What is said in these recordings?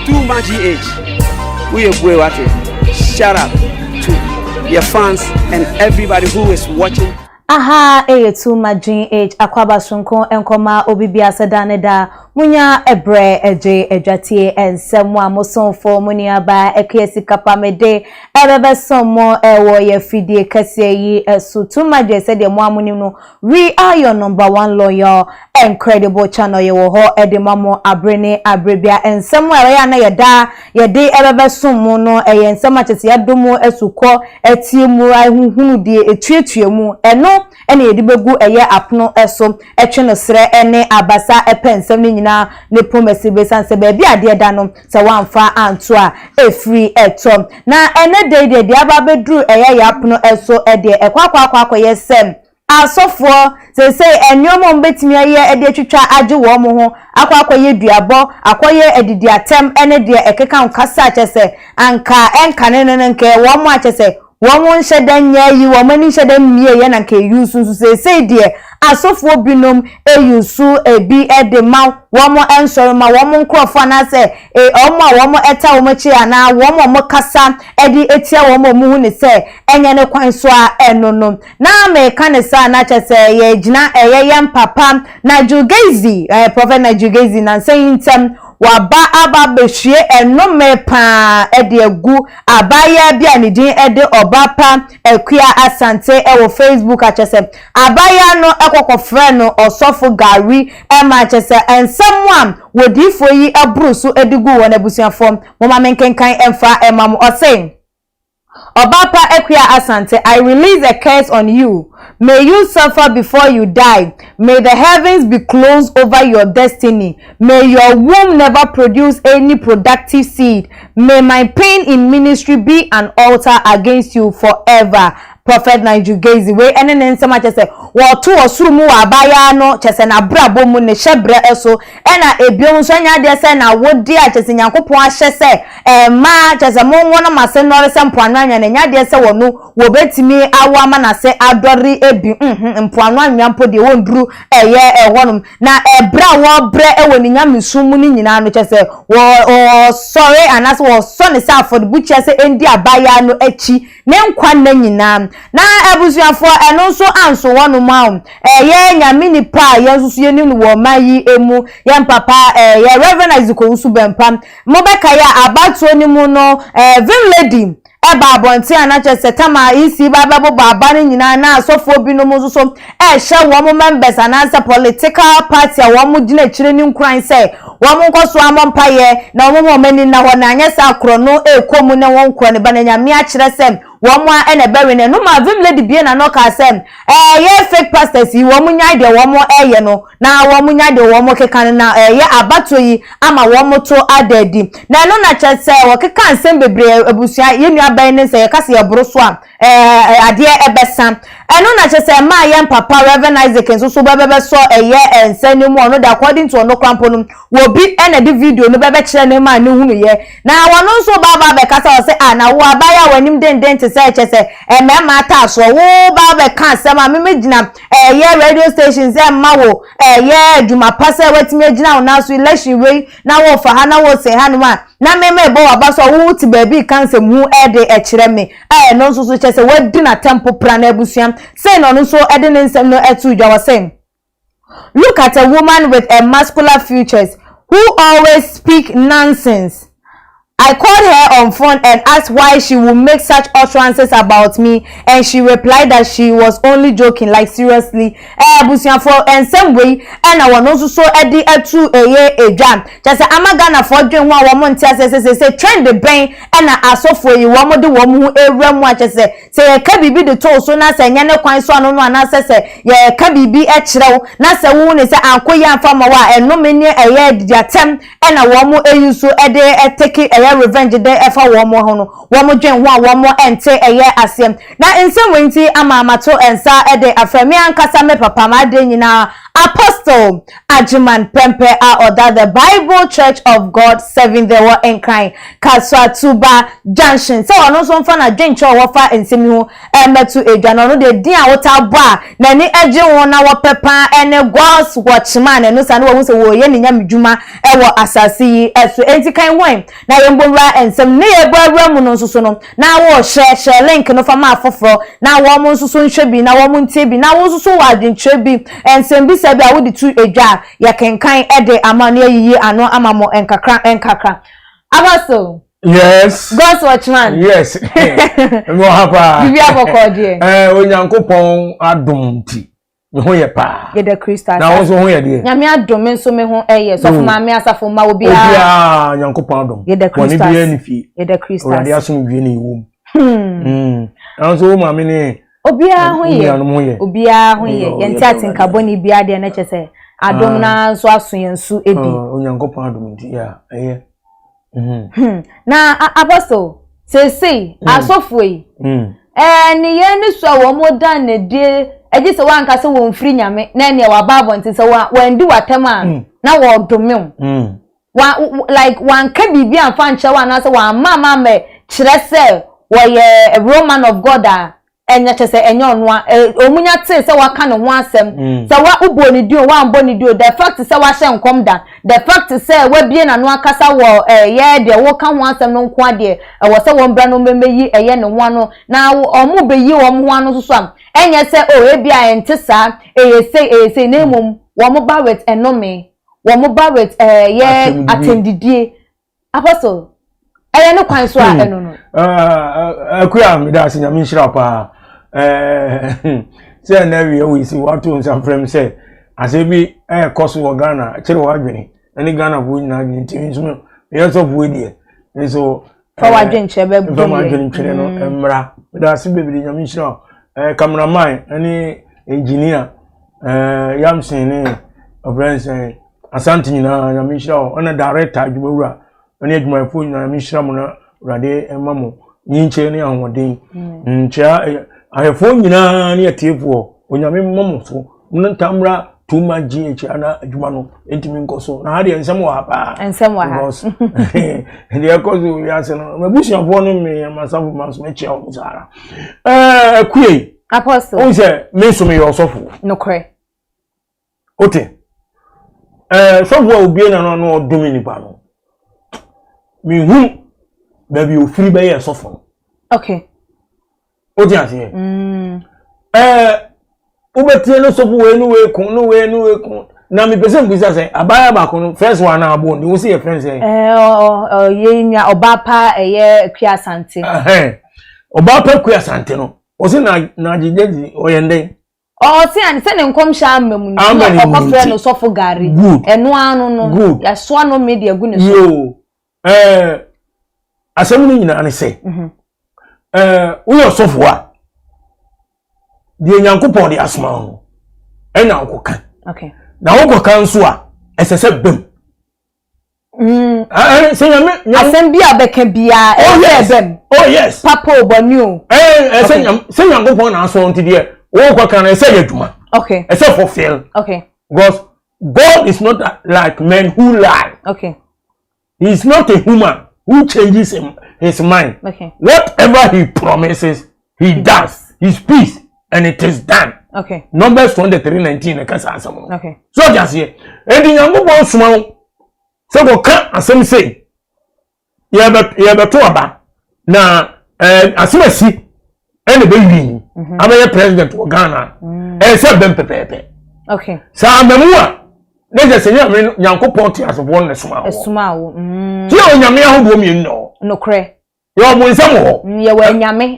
too much age. We are watching. Shout out to your fans and everybody who is watching. Aha, too much age. Akwaba sunko enkoma obibia sedaneda. Munya ebre eje ejwatie ensemwa mosonfo muniaba ekiesi kapamede ebebe somo ewo ye fidie kese yi esu tumaje said the muamunim no. We are your number one loyal incredible channel ye wo ho edemamo abrene abrebia ensemwa ya na yeda yede ebebe somo no ensema chese yadomo esukọ etiemu ahunhunu die etuetuemu eno ene yedibegu eye apno eso etwe no sre ene abasa epensem ni na ne promise be sanse be bia de da no se wanfa anto a free etom na ene de aba bedru eye yapno eso ede ekwakwa yesem asofo se enyomo mbetimi aye ede twitwa age wo mo ho akwa ye duabo akoye edidi atem ene de ekeka nkasa achese enka ne nke wo mo achese won shedan yayi wo mani shedan miye yana ke yusu se de asofo binom eyusu ebi edema womo ensoro ma womo nkrofo na se womo eta womo chi ana womo kasa edi etia womo mu hu ne se enye ne kwan so a enono na me kanesa na chese ye gina yem papa Nigel Gaisie prophet Nigel Gaisie na seyintem waba aba behwie enome pa ede agu abaya bia ne din ede obapa ekua asante ewo Facebook achese abaya no ekokofre no Osofo Gari ema achese ensomwan wodifo yi abrusu edigu wona busuafo moma menkenkan emfa emam ose Obapa ekua asante, I release a curse on you. May you suffer before you die. May the heavens be closed over your destiny. May your womb never produce any productive seed. May my pain in ministry be an altar against you forever. Prophet Nigel Gaisie we ene nsema chese wo to osuru mu abaya no chese na brabo mu ne hyebre eso ena ebiom nso nya de se na wodi a chese nyankopon ahye se ma chese mo wona mase no se mpoano anya ne nya de se wono wo betimi awa ma na se adori ebi mpoano anya mpo de wonduru eye ehonum na ebra wo bre ewo ni nya mesumu ni nyina no chese wo sorry anas wo so ne se afod bu chese endi abaya no achi ne nkwa na nyina na ebusuafo eno nso anso wono ma ye nyame ni pa ye nso ye ni wo mayi emu ye papa ye Reverend Owusu Bempah mo beka ya abatuo ni mu no vim lady eba abonti anache setama isi baba baba ni nyina na asofo bi no mo so hye wo members anansa political party a wo mo gina kire ni nkran se wo mo nkoso amompa ye na wo mo mani na ho na anyesa akro no ekomu ne won kro ne bana nyame a kire sem womo ene bewe ne no ma vim lady bie na no ka sem ye fake pastors yi womo nya de womo eye no na womo nya de womo kekan na ye abato yi ama womo to adadi na no na chese wo kekan sem bebre abusua ye nua ban ne se ye kase ye boro so a ade ebesa eno na chese ma ye papa Reverend Isaac nso so bebe so eye ensani mu ono da according to ono krampo no wo bi ene di video no bebe kire ne ma ne hunu ye na wono nso baba be kasa o se na wo abaya wanim den say chese emema taso wo ba be kan sema me gina ye radio stations ma wo ye aduma pase wetime gina na so election wey na wo fa ha na wo se ha no ma na me bo aba so wo ti ba bi kan se mu ede e kire me no nso so chese wadi na tempo pra na abusuam say no nso ede ne nsem no etu dwa was look at a woman with a masculine features who always speak nonsense. I called her on phone and asked why she would make such utterances about me, and she replied that she was only joking, like seriously. For in some way, and I was also so at the two a jam. Just say I'm gonna for doing one woman say trend the brain and I saw for you one the woman who a watch say a cabby be the toe so na say yana quite so no one say yeah cabby be a chill na say woman is uncle yan from a while and no many a year the attempt and a woman a use so a day a take it revenge there ever one more hono one more gen one more and say a year asem na in some way ama mato ensa e de afremi ankasa me papa ma de nyina Apostle Ajiman Pempe Oda, the Bible Church of God serving the world in kind Kaswatuba Junction. So ono so mfa na dwencho wofa ensemi ho metu edwa no de din a wota boa na ni eje won na wo pepa ene God's watchman no sa no wo se wo ye ne nyamedwuma ewo asase yi eso enti kan wan na yembowra ensem ne ye boawra mu no nsoso no na wo share link no fa ma afoforo na wo mo nsoso nhwe bi na wo mo ntie bi na wo nsoso wa dwenche bi ensem bi se bi a wo di tu edwa ya kenkan ede amane yiyi ano amamo enkakra Abaso. Yes. God's watchman. Yes. Mo hapa. Bibia bokode. Onyankopon adom ti. Me ho ye pa. Ye the Christ. Na wo so ho ye de. Nyame adom nso me ho eye. So fuma me asafo ma obi a. Obi a Nyankopon adom. Ye the Christ. Woni bia ni fi. Ye the Christ. Odi asom wie ni wom. Na so ma me ni. Obi a ho ye. Obi a ho ye. Ye nti atinka boni bia de na chese. Adom na so aso yensu ebi. Onyankopon adom ti ya. Eye. Na Apostle say Osofo yi ni ye ni so wo mo dan na die eji se wan ka se wo mfiri nyame na ne wa babo nti se wan di watem a na wo domem like wan ka bibi amfa nche wa na se wan mama me kire se wo ye a Roman of God a enya chese enya onwa omunya te se waka no ho asem se wa ubo ni dio wa mbo ni dio the fact se wa hye nkom da the fact se wa bie na no akasa wo ye de wo ka ho asem no nko ade wo se wo mbra no memeyi eye ne ho no na omu beyi wo ho ano so am enya se o e bia ente sa eye na emom wo mo ba with enome wo mo ba with ye atendidie Apostle eye ne kwan so a eno no akuya me da asinya mi shira pa say na we see what to some frame say asebi cost wo Ghana kire wo adwene ani Ghana bo nyina nti nso ye so bo die so for wadwen chebe bu do wadwen kire no emra me da asibe bi nyami shira cameraman ani engineer Yamsen ni obranse asante nyina nyami shira ona director adwumawura ani adwumafo nyina nyami shira mo na rade emamo nyinche ni ahwoden ncha ahefo nyina ni atiefuo onyame mmamo so ntamra tuma GH ana adwuma no entimi nkoso na hade ensem wa pa ensem wa ha ndi akozo yase no mabusiafo no me masafu maso meche o zara akue Apostle o se me so me Osofo no kre ote sofo obi na no odumi ni pa no mi hu baby ofiri be ye Osofo okay ote ase ubetie no Osofo we no we kun na mi pese mbisa se abaya ba kun first one na abo ni wo se ye friends ye nya obapa eye Kuasante obapa Kuasante no o se na jijeji oyende se an se ne nkom sha amamu ni okofre no Osofo Gari eno anu no ya so no media gu ne so yo asemu ni nyina ne se wo Osofo a die Nyankopon de asoma ho ena okokan okay na okokan so a esese bem se nyame asem bia beka bia bem oh yes papa obonu se Nyankopon na aso nti de okokan ese yadwuma okay ese fulfill okay because God is not like men who lie okay he is not a human who changes his mind okay whatever he promises he does his peace and it is done okay Numbers 23:19 e kasa asam okay so just here edi Nyankopon suma so go kan asem say ye beto aba na asemasi ene be wi amaye president of Ghana se bem pepepe okay sa amamu a ne je se Nyankopon ti asofo ne suma wo ti o nyame ahodo mi no kre yo mo nsam ho ye wa nyame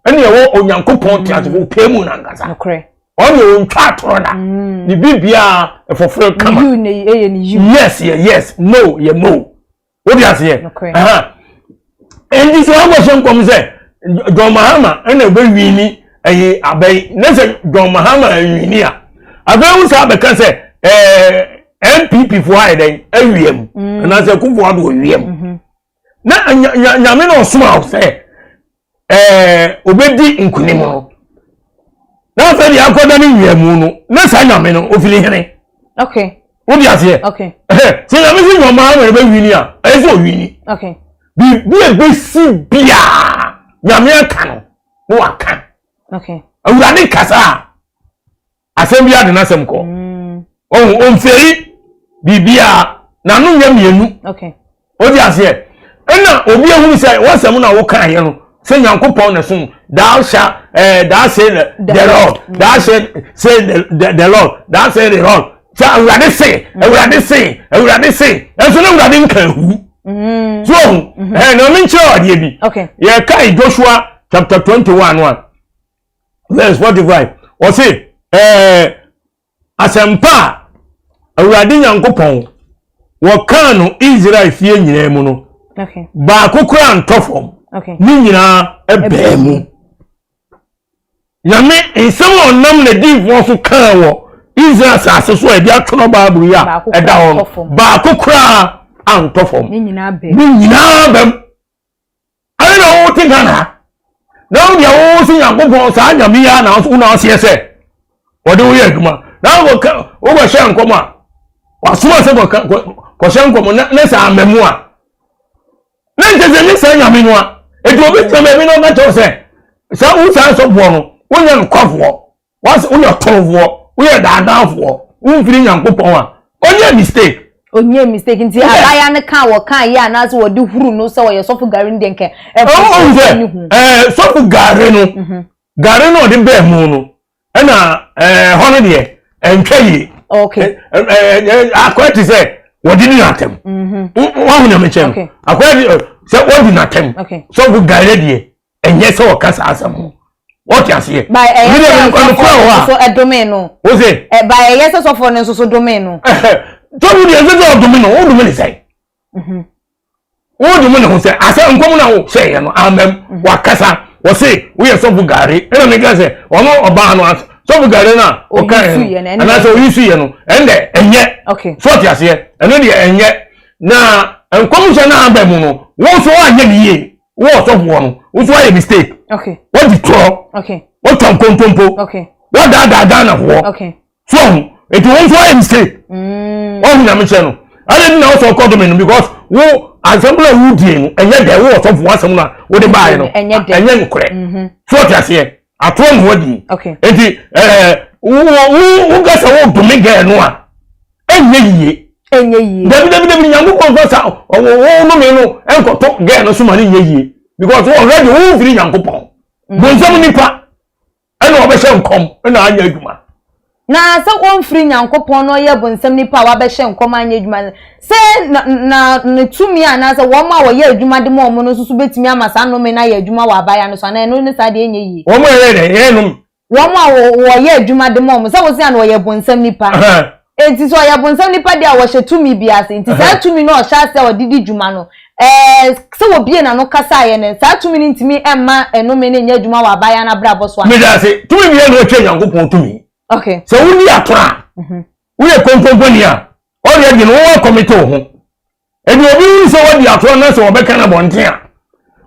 ene ye wo Onyankopon ti asofo pemu na ngasa no kre on your ntwa toroda ni bibia efoforo kama you ni yes no ye no what you say and this one was come say John Mahama ene be wini ayi abai na say John Mahama wini a abai wo sa be kan say MPP for hide awiem na say Kufu ado awiem na nyame no suma say obedi nkunim no na fe dia akoda ni wiamu no na sa nyame no ofili hene okay wo dia se okay se na me si nyoma ma be wini a eso wini okay bi e si bia nyame aka no wo aka okay awurade kasa asem bia de na asem ko on feri bibia na no nya mienu okay o dia se na obi ehunu se wasem na wo kan ye no se Nyankopon na so thou shall thou say the Lord thou say the Lord thou say the Lord so awurade say enso na awurade nkan hu so no me nche odie bi okay ye kai Joshua chapter 21 verse 45 o say asempa awurade Nyankopon wo kan no Israel fie nyina mu no okay ba kokora ntofom okay ni nyina ebemu nyame ensem onam na divwo so kan wo Israel asase so e bia twono Bible ya eda ho ba kokora antofom ni nyina bem ai na wo tingana na wo dia wo si Nyankopon sa nyame ya na so na ase ese wo de wo ye aduma na wo go hye nkoma wa suma se ko hye nkoma na sa amemu a na jeze ni sa nyame no a edu obi teme bi no na to se sa wo sa so bo no wo nya nkofo was wo nya tonfo wo ye dadanfo wo firi Nyankopon a onye mistake nti abaya ne kan wo kan ya na so wo de huru no so wo ye sofu Gari ndenke sofu Gari no de be mu no na hono de entwaye okay akwati se wo di ni atem wo hu na me chem akwati se wo di na atem sofu Gari de enye se wo kasa asam what you see by so edomain no wo say by yes so for no so domain no Tobu di ezo domino o do me say o do me no say asa nkom na wo say no amem wakasa wo say we ye sofu Gari e na me ga say ono oba no sofu Gari na o kan ana so yi su ye no ende enye okay so ti ase eno de enye na nkom se na abem no wo so anye ni ye wo sofu no wo so aye mistake okay what the tro okay what ton kontompo okay what da na ho okay so it won't so aye mistake oh na me cheno I didn't know so Condemnation because wo assemble who die no enye de wo so fu asem na wo de bae no enye nkure so ti ase atro no wadi okay enti wo gasa wo domege no a enye yie dabi Nyankopon so sa wo no me no enkoto ge no so ma ni yie because wo already wo firi Nyankopon bonzam nipa ena obehye nkom ena anya adwuma na se won free Nyankopon no ye bonsam nipa wa be hye nkoma anya adwuma se na tumi ana se wo ma wo ye adwuma de mo no susu betimi amasa no me na ye adwuma wa abaya no so na no ne sa de enye yi wo mo ye no wo ma wo ye adwuma de mo se wo se ana wo ye bonsam nipa enti so ye bonsam nipa de a wo hye tumi biase enti sa tumi no o hye se wo didi dwuma no se wo bie na no kasa ye ne sa tumi ntimi emma eno me ne nya adwuma wa abaya na bra boso me da se tumi bie no twa Nyankopon tumi okay so wuni atra we kompompania o ye di no wo komite ho ebi obi so wo di atra na so wo beka na bonten a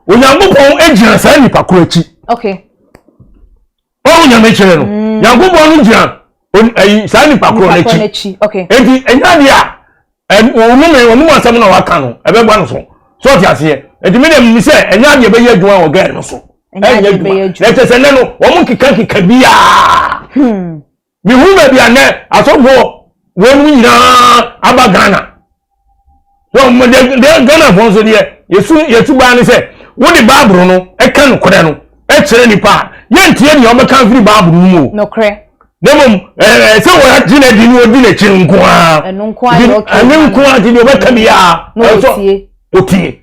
Onyankopon ejira sa nipa ko achi okay o nya me kire no Nyankopon no jira sa nipa ko achi okay enti enya dia onu asam na waka no ebe gba no so ti ase enti me dem mi se enya dia be ye adwuma wo ga no so enya adwuma let us say no wo mun kika bia mi hu be bia ne asofo wo mu nyina aba Ghana so mo de Ghana fon so de yesu ba ne se wo de Bible no e kan no kore no e kire nipa ye ntie ni o be kan firi Bible mu no kre demom se wo jina di ni odi na chi nko a nko a okay nko a di ni o be ka bia so otie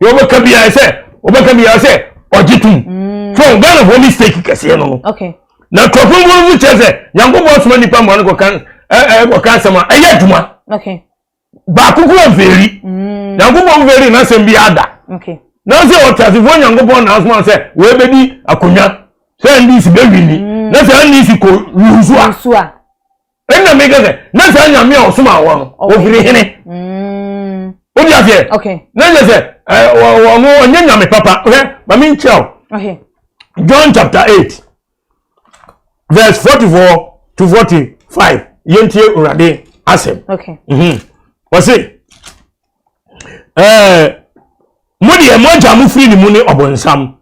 yo be ka bia se o be ka bia se ojitum so Ghana fo mistake kase no okay na tofun mu cheze Nyankopon so nipa mo ko kan ko kan sama eye adwuma okay ba kuku veri Nyankopon veri na sem bi ada okay na se o tase fo Nyankopon na asma se we bedi akonya se ndi si be wini na se ndi si ko rusua enna me gaze na se nyame o soma wo no o veri hene o dia fe okay na se wo no nyame papa ba mi nchao okay John chapter 8 verse 44 to 45 yentie urade asem. Okay. What's it? Modi e moja mu free ni mu ne obonsam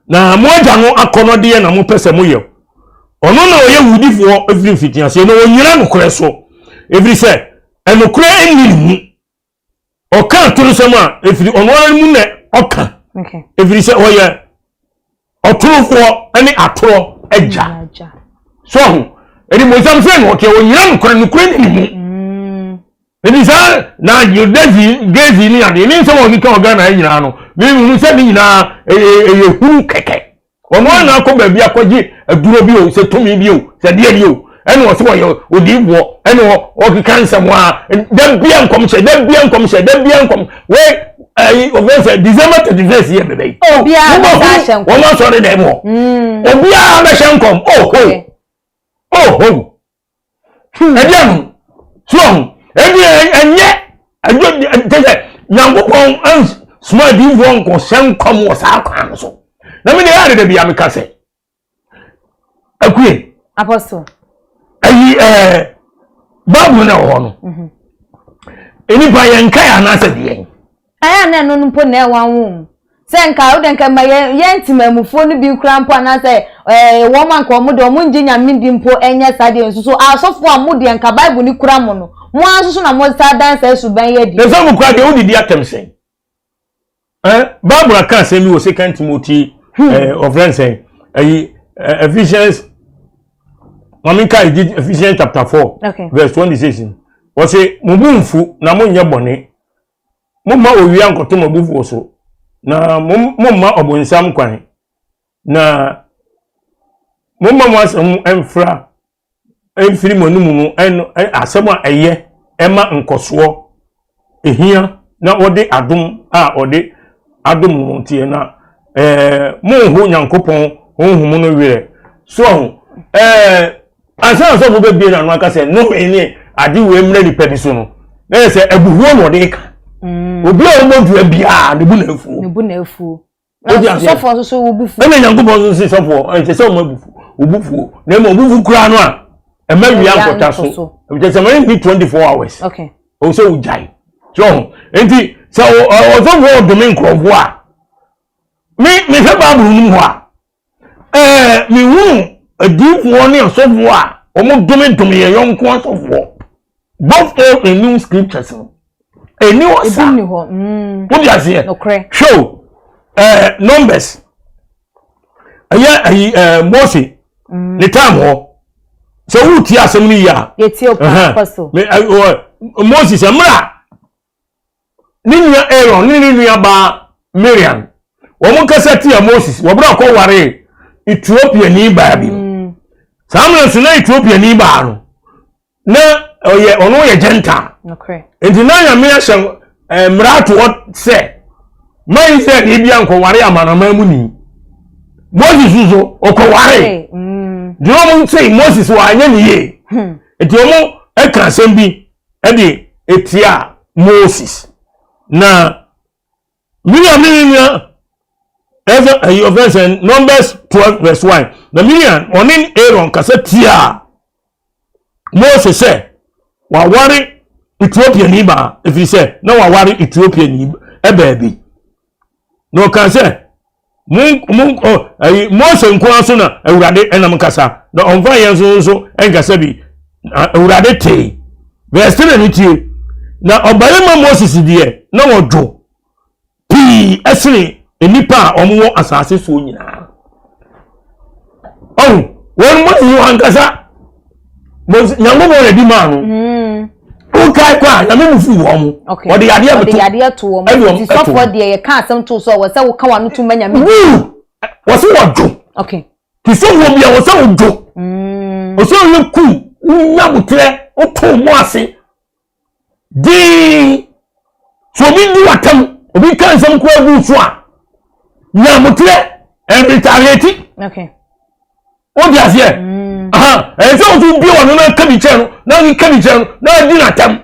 na moja no akono de na mo pese mo ye ono na oye wudifo every fitiase no onyira no kore so every say enokure eni mu oka turu sama every ono mu ne oka okay every say oye oturufo ani atoro eja so eni mo sam say no ke onyira no kore ni mu Eni sa na Gaisie ni ade ni so won kan oga na nyina no mi se ni nyina hu keke ono na akọ ba bi akọji aduro bi o se tomi bi o se de bi o eni wo se wo ye odibo eni wo kikan se mo a da bia nkom we over December 21st year bebe obi a ba sha nkom wo ma so de dem ho obi a ba sha nkom ediam so enye ajo nyankopon small di won ko sen kom wo sa kwan so na me dey de bia me ka se akue apostle ayi babu na ho no eni ba yen kai ana se de aya na no mpo na ewanwo senka o den ka ma yentimamufo no bi krampo ana se wo man ko mo de o mo nginya mindi mpo enye sade nsuso asofo amode enka bible ni kura mo no mo ansuso na mo sa dance suban ye di de so mo kwa de o didi atemsen bible aka se mi wo 2 Timothy of Rensen Ephesians Mamika did Ephesians chapter 4 verse 26 wo se mo bumfu na mo nye bone mo ma owi ankoto mo bufu so na mo ma obonsam kwan na mo ma mo asem emfra emfiri mo numu mu asem a eye ema nkoso ehia na ode adom a ode adom mo tie na mo hu nyankopon honhum no were so asa so bo be na no aka se no eni ade we mra ni pedi so no na se abuhuo no de ka obi a mo du bia ne bu na efu Osofo so wo bufu na nyankopon so sofo ente se o ma bufu obufu na mo bufu kura no a e ma wi ankota so ente se ma ni 24 hours okay o so ujai so enti so o so wo do me nkrofo a me se babu nu ho a mi hu adifo ne osofo a o mo do me ye yonko osofo both all in new scriptures eni osa ebuni ho what you say okay show numbers Moses the time ho so who ti asem ni ya yeti apostle Moses amra ninya Aaron ninya ba Miriam wo mo kasa ti Moses wo bra ko ware Ethiopia ni ba bi samra so na Ethiopia ni ba no na oye ono ye genta okay enti na ya me ahye mrato se mai se ni bia nko ware amanama mu ni Moses so okoware di o mo say Moses wa anya ni ye enti o mo eka sem bi e de etia Moses na Miriam of Numbers 12 verse 1 na Miriam onin Aaron kasa tia Moses say wa ware Ethiopia ni ba if he say na wa ware Ethiopia ni e baabi no kan say Moses nko aso na Awurade enam kasa na onfa yen so enkasa bi Awurade te verse 3 ni tie na obayema Moses die na wodo pi esini enipa omo asase so nyina won mo yu ankasa Moses nyango mo re di ma no kai kwa na me mufu wo mo o de yade to wo mo ti so for de ye ka asem to so wo se wo ka wa no to manya me wo se wo do okay ti so wo bia wo se wo do o so ye ku nya butre o to mo ase di so bi ni watam obi kan sam ko agu so a nya butre en retaliate okay o dia se so tu bi wonu na kabi chen na ni kabi chen na di na tam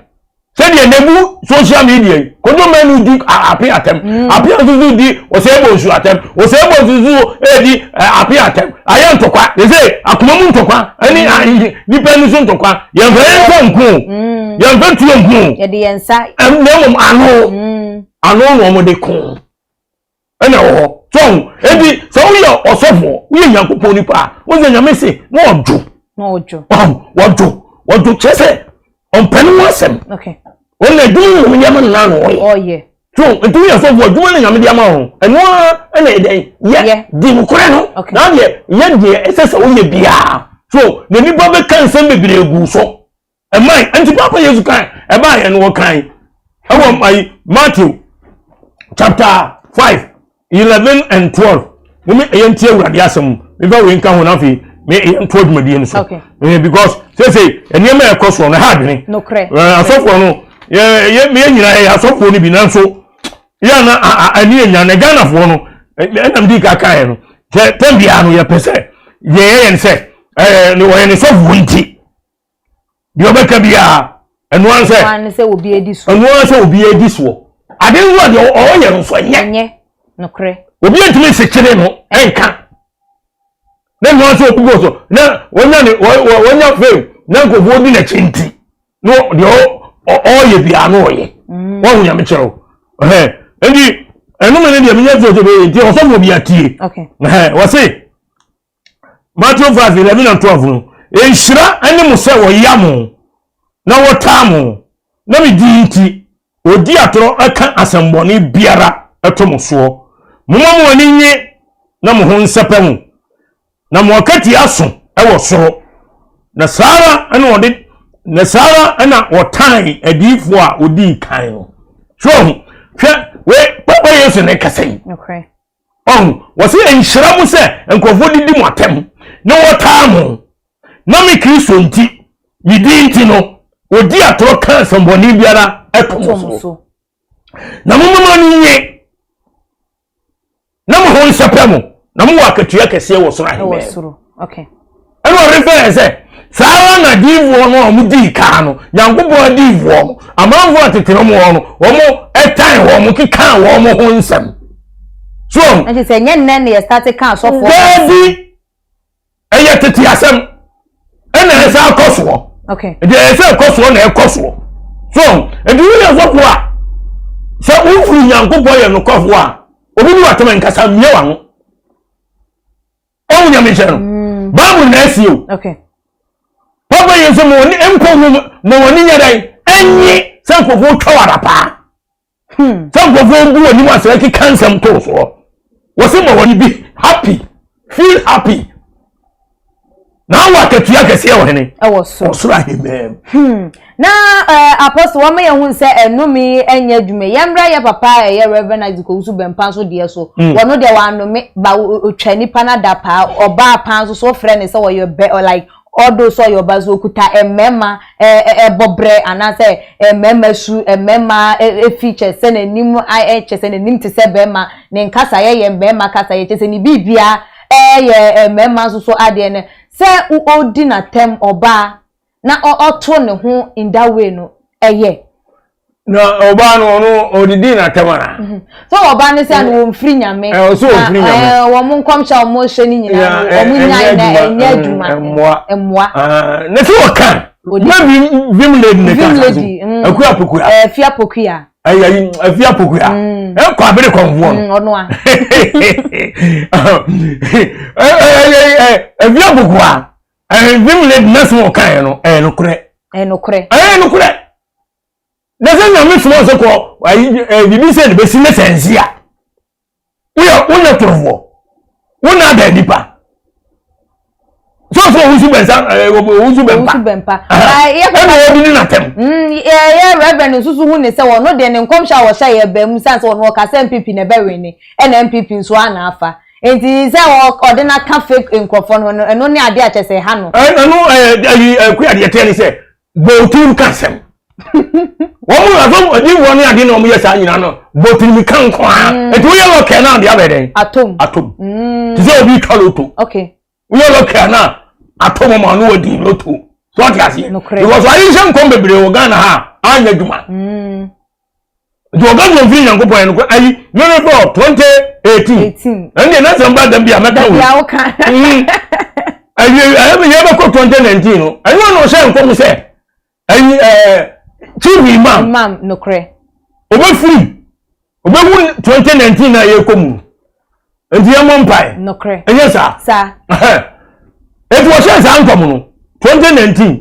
Said the nebu social media. Condemnation di appear attempt. Appear to di Osofo should attempt. Osofo to do appear attempt. I am to qua. They say akumamu to kwa. Any dependence to kwa. You very cool. You very cool. Yeah, the inside. And no I know one de cool. And no. So, ebi so we are Osofo. We Nyankopon nipa. Wo ze nyame se no ojo. No ojo. What do chese? On penny wasem. Okay. Only do me yaman na no. Oh yeah. So, do you so what do me nyame dia ma ho. And one yeah. Di mu kore no. Okay. Na de ese se wo ye bia. So, the nipa be kan sem bebre egu so. E mai anti papa Yesu kan e ba ye no kan. E wo mai Matthew chapter 5 11 and 12. We me entie urade asem. Me ba we nka ho na fi me told me the so. Okay. Because say enema e koso na hard ni. No cre. Asofo no ye me nyina ya asofo ni bi na so. Ya na ani enya na Ghana fo no. Enam di ka kan no. Tambia no ye pese. Ye nse no ye ne sofo nti. Di obeka bia enu anse. Wan se obi edi so. Enu anse obi edi so. Ade nwa de o ye no so nye. No cre. Obi entimi se kire no enka. Na nwa so obi so na wonya fe na nkofo di na chinti no de o ye bia no ye wo hunya me kiro endi enu me ne de menya so be nti Osofo bia tie okay wo say Matthew 5:11 and 12 no enhira ene mo se wo yam na wo tamu na me di nti odi atoro aka asemboni biara etomo so mo ani nye na mo ho nsepam na mo akati aso ewo soro na sara ana odi na sara ana otan adifo a odi kan no so hwe we papa Yesu ne kasai okay wose enhira mu se enkofo didi mo atem na wotaa mo na me Kristo nti yidi nti no odi atoro kan samboni biara etomo so na mo mama nye na mo ho nsepam na mo akatua kese wo soro ahime okay eno reference sara na divo no mo di ka no Nyankopon divo amanfo ateteno mo no wo mo etan wo mo kika wo mo ho nsem so and say nyen nne ye start kan so for baby eye tete asem ena esa akoso okay de esa akoso na ekoso so edu ye so kwa so ufuru Nyankopon ye no kofo a obi ni watema nkasa myewa no o nyame chero babu na asio okay papa Yesu mo ni enko mo ni nyadai enyi sankofo twawara pa sankofo bu oni ma se ki kansam to so wose mo woni be happy feel happy na wa katua kese wo hene ewo so osoro ahemem na apostle wa me hu se enumi enya dwume yemra ye papa ye Reverend Owusu Bempah so de so wono de wa anome ba otwa nipa na da pa oba pan so frɛ se wo ye like odo so your bazo okuta emema bobre anase emema su emema feature se na nim se na nim te se bema ne nkasa ye emema kasa ye se ni bibia ye emema so ade ne se odi na tem oba na oto ne ho in that way no eye na oba no odidi na temara so oba ne se no mfiri nyame so mfiri nyame wo mun komsha wo mo hye ni nyina wo mun nyai na enya adwuma emwa na se wokan ma vim lady ne ka akua pokua fia pokua ayi fia pokua kwa bere konvo ono a fia pokua vim lady na so wokan no no kure na se nyame so so ko bibi se ne be si ne sensia wo torofo wo na da nipa so Owusu Bempah ye ko na tem ye Reverend susu hu ne se wo no de ne nkomsha wo sha ye ba mu sanse wo no ka se MPP ne be we ni na MPP nso ana afa enti se wo ordinary cafe nkofo no eno ne ade a chese ha no ku ade te ni se botum kasem womu azom odi woni ade na omu yesa nyina no botum mi kan kwa enti wo ye lo ke na ade abeden atom ti se obi toloto okay we lo ke na atom ma no odi loto so ati ase because why you shem kom bebre wo Ghana ha anya dwuma do ga fi Nyankopon no ayi November 2018 and na samba da bia meka wo ya wo ka ayi me ba ko 2019 no ayi no hye nkom se ayi chief imam no kre obe free obe wu 2019 na ye komu enti ya mompai no kre enye sa etu wo hye sa nkom no 2019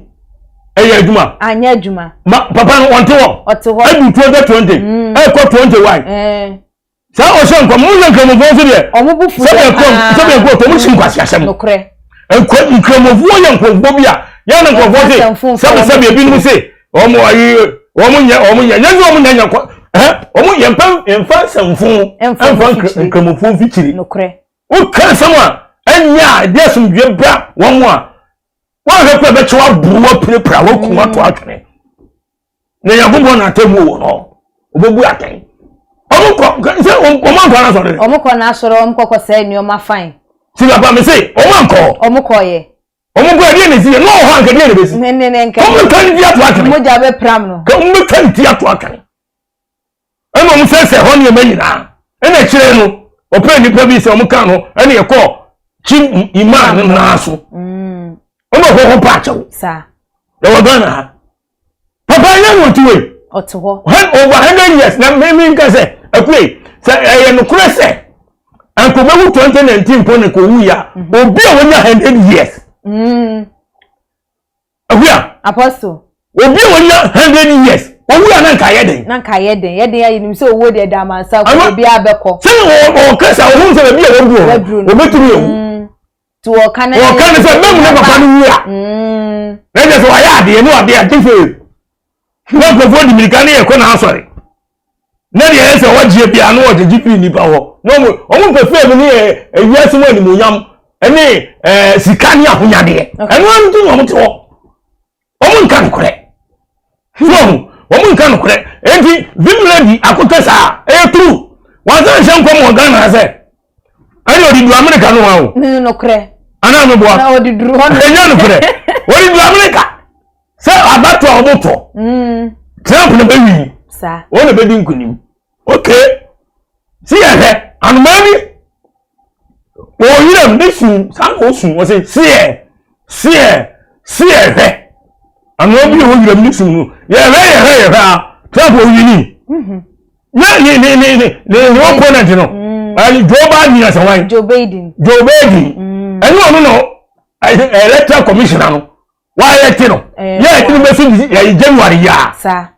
eye adwuma anya adwuma papa no wonte wo adu 2020 ko 21 sa o hye nkom mo nkramo fo so de omubufu se ko to mo chinkwasi asem no kre enko nkramo fo ye nkramo bia ya na nkramo se bi mu se omo ayi omo nya nyanzo omo nya ko omo yemfa samfo emfa nkramo fo fichiri no kre o kan samwa anya de asumdwe bra wonmo a wa he ko be chewa buwo prepra wo kuma to atwene na Yakobo na temu wo no obobu aten omo se omo anko na sore omo ko na sore omo kokko se nioma fine si baba me say omo ko ye omo go ade ne si no ho anka de ne be si ne nka omo kan dia to atwene mo ja be pram no ka omo kan dia to atwene eno mo se ho ne manyina ena kire no ope ni pa bi se omo kan no ena ye ko chi imam na so omo ko pacho sa e wo gana papa yan won tuwe otuho over 100 years na me nka se akwe se e no kure se anko be 2019 po ne ko wu ya obi a wonya 100 years akwa apostle obi a wonya 100 years owu ya na nka yeden ya yinim se owo de da mansa ko obi abekọ se o kasa o hu se bi a wobu o beturu ewu to kan se memu ne papa no wu ya na je so ya de no ade a tife na ko fo dimirikane ye ko na asore na de ye se wajie bia no wajie GP ni pa ho no mo omo pe fe ni ewiase mo ni mo nyam ene sikani ahonyade eno antu no mo te ho omo nkan kore so omo nkan kore enti vimledi akotesa true wanza shanko mo gana se ani odi du America no wa o no kore ana no boa na odi duru ho enya no kore odi du America se abato omoto Trump no bewi sa wona bedi nkunim okay si ehe anumani o yiram disu san osun o se si ehe anobi o yiram disu no ye he Trump o yini ne opponent no ali Joe Biden na sawan Joe Biden enu onu no electoral commissioner no wa elect no ye ti be fi January ya sa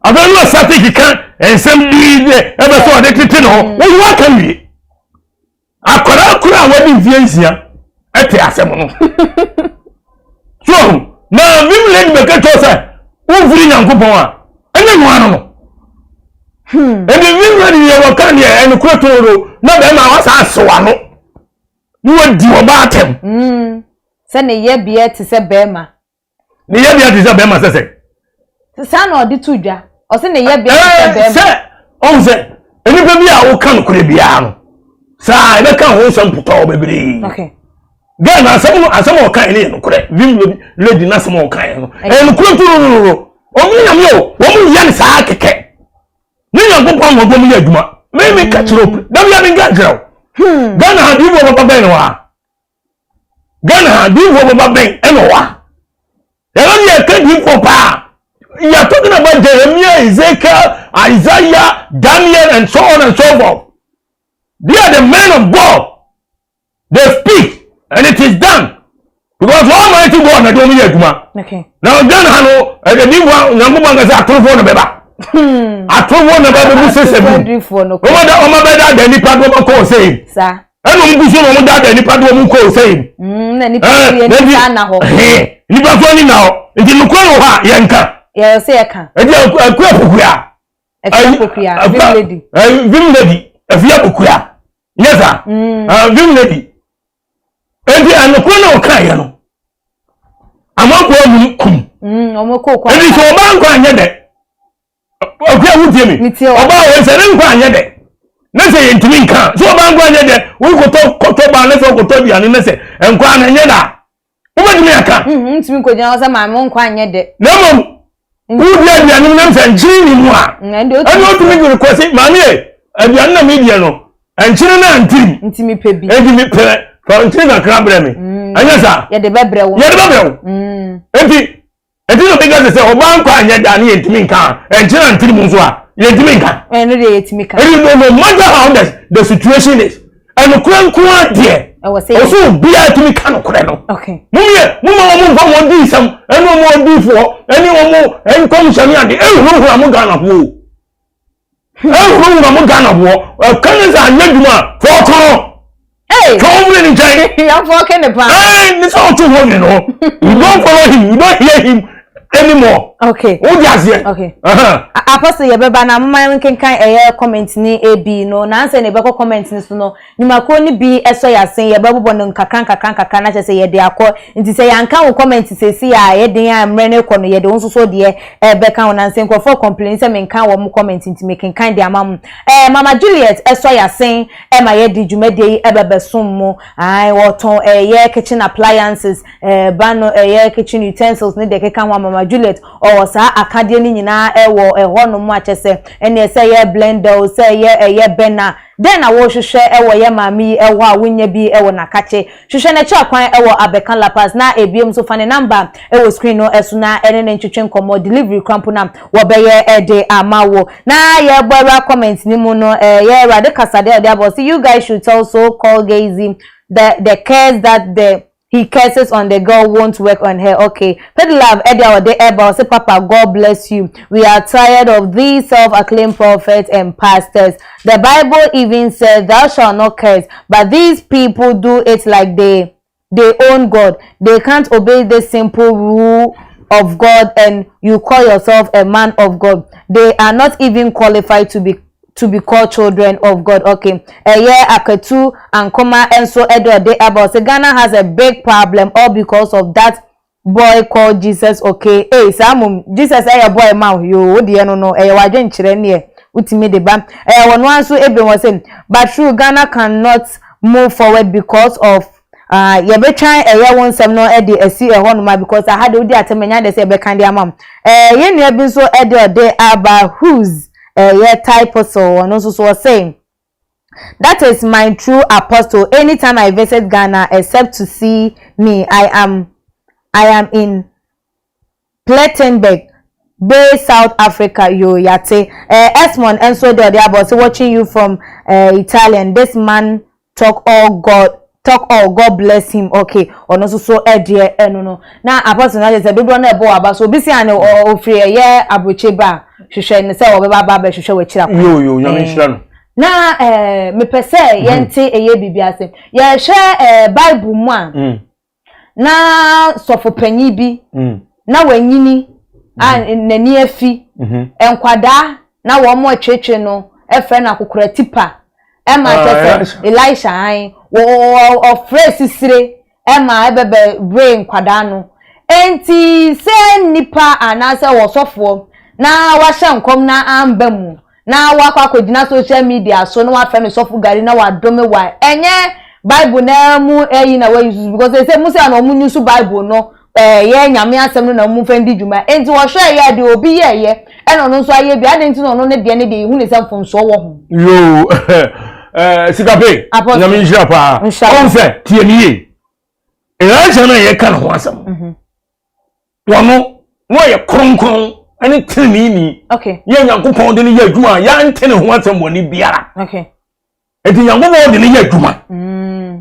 abelu asati kan ensem bi de ebe so de tete no wo wa kan wi akora wadi mfiansia ete asem no so na vimle be ka to sa wo viri Nyankopon a ene no ano no ene vimle ni ye wakan ye ene kura toro na be ma wasa asowa no ni wadi oba atem se ne ye bia ti se bema ni ye bia ti se bema se sa na odi tudwa o se ne ye bia ti se bema se on se eni be bia wo kan kure bia no sa ebe kan ho samputo bebere okay Gana asamo okan ni no kure vim lady na asamo okan no en kure turu o mi nyam yo wo mu yan sa keke ni Nyankopon mo bom ya adwuma me ka chiro da bia bi ga jero Gana ha di bo baba ben wa Gana ha di bo baba ben eno wa ya no ka di ko pa you are talking about Jeremiah, Ezekiel, Isaiah, Daniel, and so on and so forth. They are the men of God. They speak, and it is done. Because Almighty God na domi yeduma. Okay. Now then hano, the new one, Nyankopon ga say atofo no beba. Atofo no beba bu sesemu. Oma beda da nipa do ko say. Sa. Eno mbu so no da nipa do mu ko say. Na nipa ye nipa na ho. Nipa so ni na ho. Nti no ko ho ha yenka. Yeah, say aka. Edi akua pokua. Vim lady. Afia pokua. Yes sir. Vim lady. Edi anoko na oka ya no. Amako mu kum. Omoko kwa. Edi so oba nkwa anye de. Akua wutie mi. Oba we se nkwa anye de. Na se yentimi nka. So oba nkwa anye de. Wo koto ba na so koto bia ne se nkwa na anye da. Wo ba dimi aka. Ntimi nkonya o se ma mo nkwa anye de. Na mom Who did the animals and chini moi? And what to make request it, mammy? And the other media no. And children and team. Intimi pebi. Intimi pe. From children crab me. And yes, sir. Yeah, the bebrew. Yeah, the bebrew. And you because they say, oh, man, can't get any intimate and children and team. Yedimika. And you know, no matter how the situation is, and the crown dear. I was saying, also be at me can creno. Okay. Mumma won't do some, and no more do for anyone more, and come Shania, I'm gonna war. I'm gonna war. Colors are Neduma, for call. Hey, come in, Jay. I'm walking the path. Hey, it's all too long, you know. You don't follow him, you don't hear him anymore. Okay. Oh, yes, yeah. Okay. Apostle yebeba na mama kenkan comment ni AB no na answer ne beko comment ni so no nimako ni bi eso ya sen yebabo no kakran na chese yede akọ nti se yanka wo comment sesi ya yede ya mre ne kọ no yede won so de beka won answer ko for complain se menka wo mu comment nti making kind de amam mama Juliet eso ya sen ma yede dwumade ebebesom mu ai woton kitchen appliances bano kitchen utensils ni de keka wa mama Juliet o sa akade ni nyina ewo no mu achese ene say ye blender say ye bena then I wo hwehwe ewo ye mami ewo a wonya bi ewo nakache hwehwe na cha kwan ewo abekan lapas na ebiem so fane number ewo screen no eso na ene ne ntwetwe nkomo delivery crampo na wo be ye de amawo na ye boira comment ni mu no ye rade kasade de abo see you guys should also call Gaisie the cares that he curses on the girl won't work on her. Okay. Pet love, Eddie de Eba, say Papa, God bless you. We are tired of these self-acclaimed prophets and pastors. The Bible even says, thou shalt not curse. But these people do it like they own God. They can't obey this simple rule of God, and you call yourself a man of God. They are not even qualified to be called children of God. Okay. Aketu and Koma and so Edward de about say Ghana has a big problem all because of that boy called Jesus. Okay. Hey, Samum Jesus boy ma yo de no wadwen kire ne utimi de ba one one so ebe was saying but true Ghana cannot move forward because of be try won sem no e de asi honoma because I had odi atemanya de say be kan de amam ye nua bi so Edward de aba who's type so and also so saying that is my true apostle. Anytime I visit Ghana except to see me, I am in Plettenberg Bay, South Africa. Yo yate Esmond and so the other so watching you from Italian. This man talk all God bless him. Okay. Or also so dear no now apostle na say do na ebo aba so bisi ane o free abroche ba hwehwe ne say obeba ba hwehwe we kira yo nyame hira no na me pese yente bibia ase ye hwe Bible mu a na sofo panyi bi na wanyini nani afi enkwada na wo mo twetwe no efre na kokora tipa ema tese Elisha an wo phrase sire ema ebebe brain kwada no enti se nipa anase wo sofo na wa hyenkom na amba mu na wa kwakogina social media so no wa fe no sofo Gari na wa dome wa enye Bible na mu na wa use because they say mu say na mu use Bible no ye nyame asem no na mu fe ndi djuma enti wo hwe ye de obi ye eno no so aye bi ade enti no no ne de ne de hu ne sem fom so wo ho yo sikape nyame hira pa onfe tie niye elaja na ye kan ho asem wono no ye kronkron ani tinini okay ye nyankopon de ne ye adwuma ya ntene ho asem woni biara okay eti nyankopon de ne ye adwuma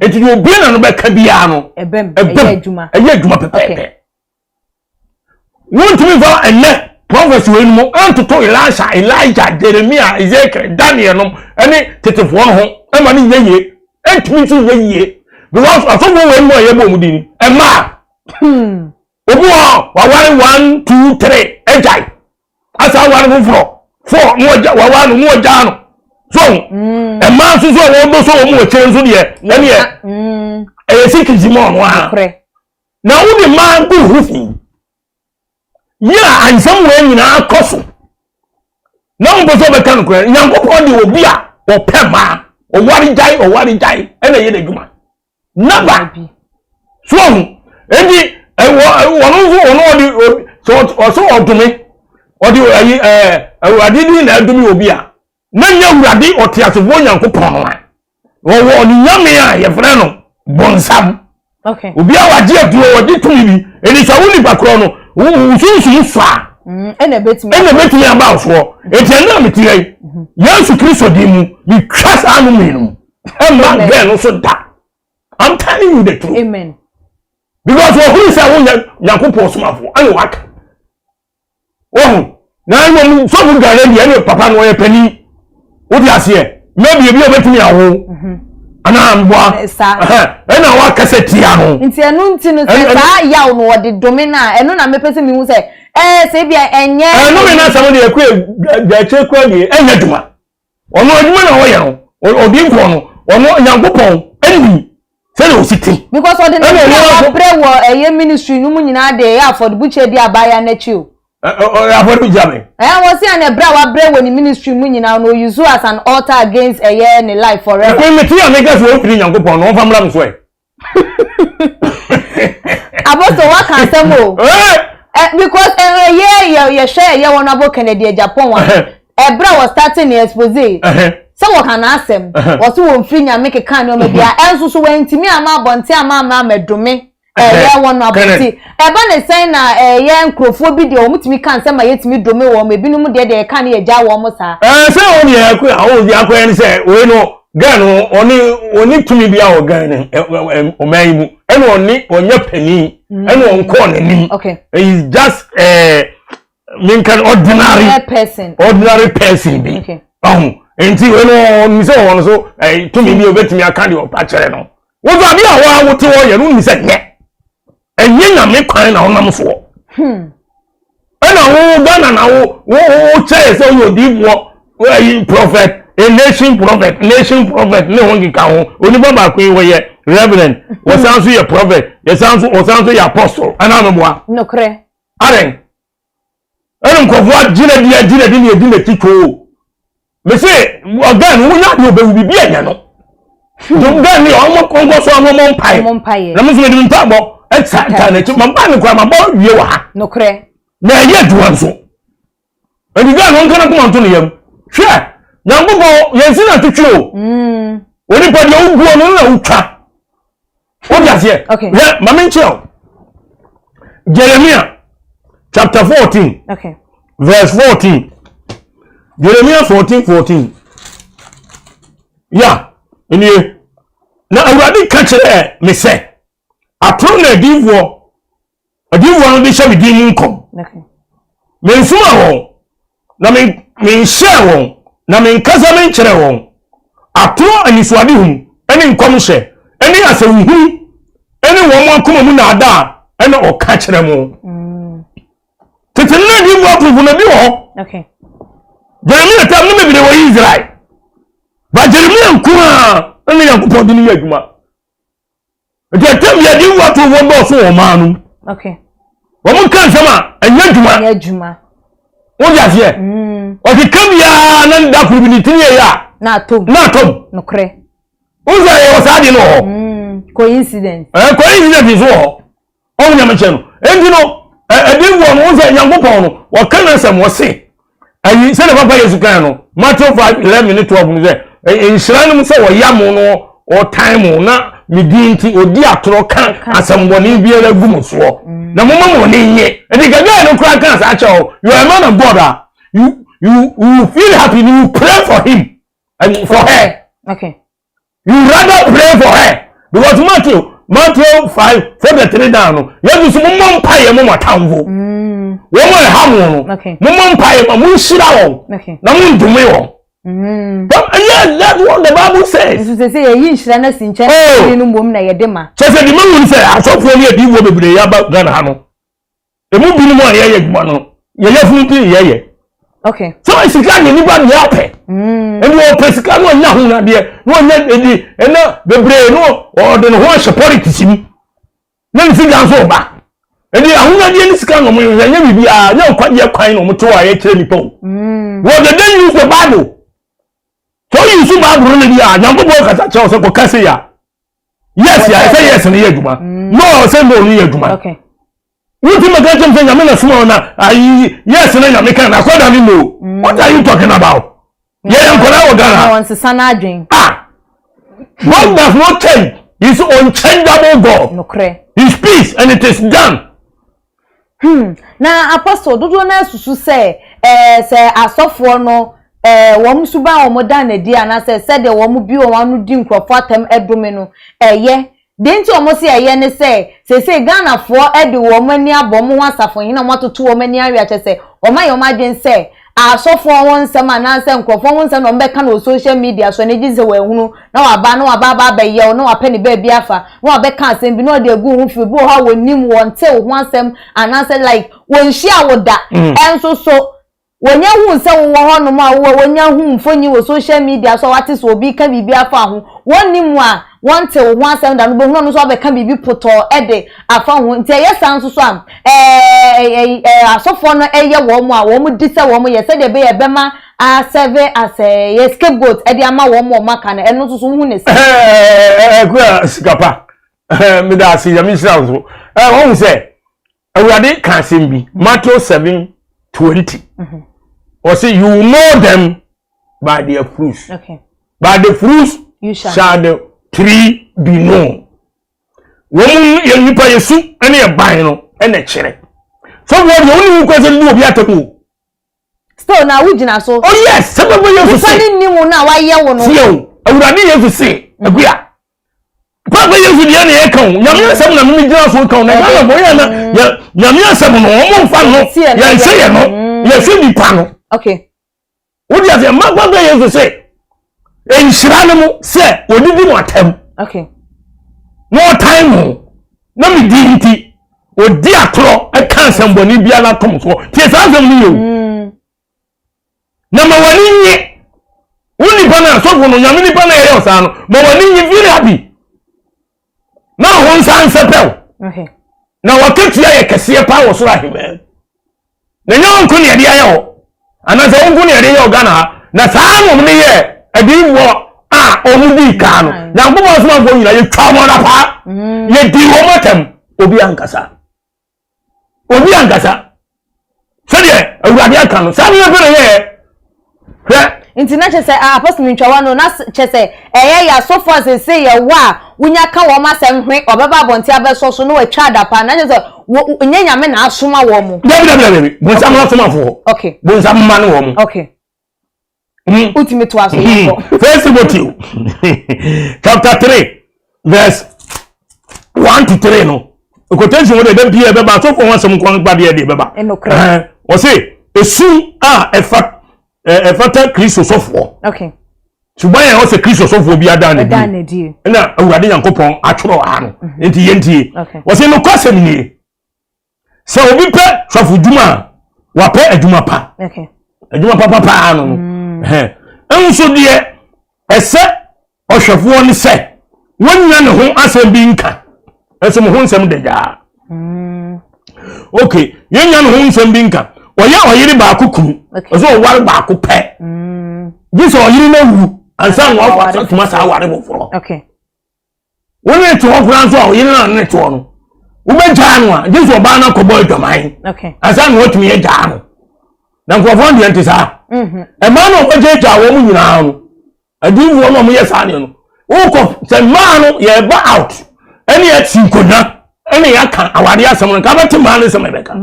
eti obi na no be ka bia no ebem ye adwuma pepepe wontumi va enne prophecy we no antoto Elijah Jeremiah Ezekiel Daniel no ani tetefo no ho e ma ne yeye entumi so yeye because asofo we no ye bom dini e ma obu wa wari 1 2 3 ejai asa wari fufuro 4 no wa wanu mo ja no so e ma so wo do so mo chere so de e ne e sikizimo no a na wo de ma ku hufi ya ansam we nyina akoso na mbo so be kan kura nyankopon de obi a o pema o wari jai e na ye de dwuma naba so edi wono so di so odumi odi ayi awurade din na adumi obi a na nya awurade otiasofo nyankopon no wo ni nyame a ye frɛ no bonsam okay obi a waje atuo wodi tumi bi eni so woni bakro no usunsun swa ena betimi aba so etiana metire Yesu Kristo di mu mi trust anu menu emma girl no so da I'm telling you the truth amen because who say won nyankopon somafo ani waka na mo so bu Gari bi ani papa no ye pani wo di ase maybe ebi obetumi awo ana mbwa ena wa kaseti ano nti enu nti no se saa yaw no wode domina enu na mepese mi hu se se bia enye enu me na samo de ekwe gache kwa de enya duma ono aduma na wo ye no odi nko no ono nyankopon eni se no siti because odi na pray wo eye ministry no mu nyina de ya for the buche di abaya na chi o afford jame was see an bra wa bra wo ni ministry mu nyina no use as an altar against a year in life forever we meti am make us wo firi nyankopon no famla mso e aboso wa kan samo because ye share ye won abo Canada Japan one bra was starting the expose so what can asem was wo firi nya make kan no ma bia enso so wantimi ama bonte ama medome yeah one aboti eba ne sen na ye nkrofo bi de o mutimi kan se ma yetimi dome wo me binum de kan ye ja wo mo sa se o ye ku awo di akwa ni se we no gan oni tumi bia o gan o mai mu eno oni onye pani eno onko nani okay is just min kan ordinary person bi okay enti we no mi se won so tumi bi obetimi aka de o pa kere no wo do abi awo awo te wo ye no mi se ye enye nyame kwan na onam so ena wo Ghana na wo chee so yo di wo prophet a nation prophet ne won ka ho oni baba kwen wo ye reverend wo sound so ye prophet ye sound so ye apostle ana no boa no kre aren ena nkofo agina di ne tiko me se ogan wo nya do be wi bi anya no do gan ni o mo kongo so mo mpai na mo so me nta bo etsa na chi mamba ni kwa mamba wie wa ha no kre na ye duan so eni ga no nkana kuma nto ne yam hwe nyambo yensi na tutwo oni pa de oguo no na utwa o dia se okay yeah mama ncheo Jeremiah chapter 14 okay verse 14 Jeremiah 14 yeah eni na awurade ka kire me se atro na divo no de hye bidi nkom okay me nsuma won na me share won na me nkasa me nkire won atro anisuade hum ene nkom hye ene asewuhu ene won akoma mu na ada ene o ka kire mo tete na divo apufu na bi wo okay Jeremiah tam no me bi de wo Israel ba Jeremiah nkuma ene yakupon di ni adwuma Jetem ya di watu wo bo so wo manu okay wo mun kan sama anya juma wo ya se o ti kam ya nan da ku bi ni tiye ya na tom no kre o za ye o sa di no coincidence coincidence so o nya me chenu endi no edi wo no za nyankopon no wo kan sam wo se ayi se na papa Yesu kan no Matthew 5:11-12 no ze enhira no se wo yam no o time na midinti odi atoro kan asamboni biara gumu so na mama mo ne nye edi gaga no kra kan sa chawo you are a man of God you feel happy you pray for him and for her okay you rather pray for her because Matthew 5:43 down you so mama mpaye mo matamvo wo mo ha mo no mama mpaye ma mo shira wo na mo ndume wo but that's what the Bible says. You say you shira na sinche ni mbom na yedema. So say the man will say asofo ni edi wo bebre ya ba Ghana ha no. E mu binu mo ye guma no. Ye funti ye. Okay. So isika ni ba ni ape. E wo pesika no nya hu na de. No nya edi e na bebre no o de no ho hye politics ni. Na ni siga so ba. E di ahuna de ni sika no mo nya bibi a nya kwaje kwan no mo to wa ye kire ni po. Wo de den use the Bible. So you see Bible really ya nyambo boy kasa che o se ko kase ya yes ya say yes ni yeduma no say no ni yeduma okay What you make them say I'm small now? Yes, and I'm making a quarter no. What are you talking about? Yeah, I'm going to Ghana. Once a son drink. Ah, God does not change. He's unchangeable God. No cray. His peace, and it is done. Now, Apostle, do you know to say, Osofo no, one suba or modern dear, and I said the one be one who didn't crop them abdominal. Ye. Didn't you almost say a yen say Ghana for every woman near Bomuasa for you know what to 2 women near say, or my imagine say, I saw for one some and answer and performance and on back on social media so niggas away who now a ban no a baba yell no a penny baby afa no a back can't be no de go if you go how we name one tell once them and answer like when she would that and so when you who say one no more when you whom for you social media so artists will be can be afa one name one till once and no no so can be put or ede afa hu ntia yes anso so am asofo no eye wo mu disa wo mu yese de be ye bema a serve as a scapegoat ede ama wo mu maka na eno so hu ne kwa sikapa me da si ya mi sira so won say awurade kan sembi Matthew 7:20 or say you know them by their fruits. Okay. By the fruits you shall the tree be known. Woman ye nipa yesu ene e ban no ene kire. So what you only question do obi atamu. Still now we gina so. Oh yes, somebody you say. Sani nimu na wa ye wo no. Yo, awurade ye say agua. Papa yesu dia na ye kan. Nyame asem na me gina so kan na ga mo ye na nyame asem no o mo fa no. Ye say ye no. Ye say nipa no. Okay. What do you say? Magba yesu say. Enshira no say odidi mo atam. Okay. No time no me di nti odi atro e kan semboni bia na tom so tie sa zam ni yo na ma wani nye woni bana so no nyame ni bana ye osa no ma wani nye very happy na hon san sepel. Okay. Na wakati ya kese pa wo so ahime na nyon ko ne dia ye ho ana se won ko ne dia ye Ghana na sa mo ne ye adi wo omudi kanu na mbo so man fo nyina ye twa mo na pa ye di wo matem obi ankasa so de awurade aka no sa ne be ye international say apostle ntwa no na che ya so far say ye wa wunya ka wo ma sem hwe obeba bonti abeso so no atwa dapa na che nya nyame na asoma wo mo dabi bonsa ma asoma fo okay bonsa ma no wo mo okay ultimate was First Timothy chapter 3 verse 1 to 3 no quotation wo de bia be ba so ko wansem kon gba de beba o say esu efata Kristo sofo okay suban ya o say Kristo sofo bia da na di na awurade yankopon atworo ha no enti yentie o say no kwasem ni se obi pe sofo djuma wa pe adjuma pa okay adjuma pa no enso de ese ohwefo ni se wonya ne ho asem bi nka ese mo ho nsem de ja okay yenya ne ho nsem bi nka oya oyiri ba akukuru ozo ware ba akupe giso oyiri na wu ansa no afa tuma sa ware bo foro okay woni to ofran so oyiri na ne to no wo be ja no a giso ba na kobo adoman okay ansa no otumi ye ja no na nkrofo de ntisa e ma no oje ja wo mu nyina no adiwo no mo yes ane no wo ko se ma no ye ba out ene ya tinkona ene ya kan awade asem no ka ba te ma no se mebeka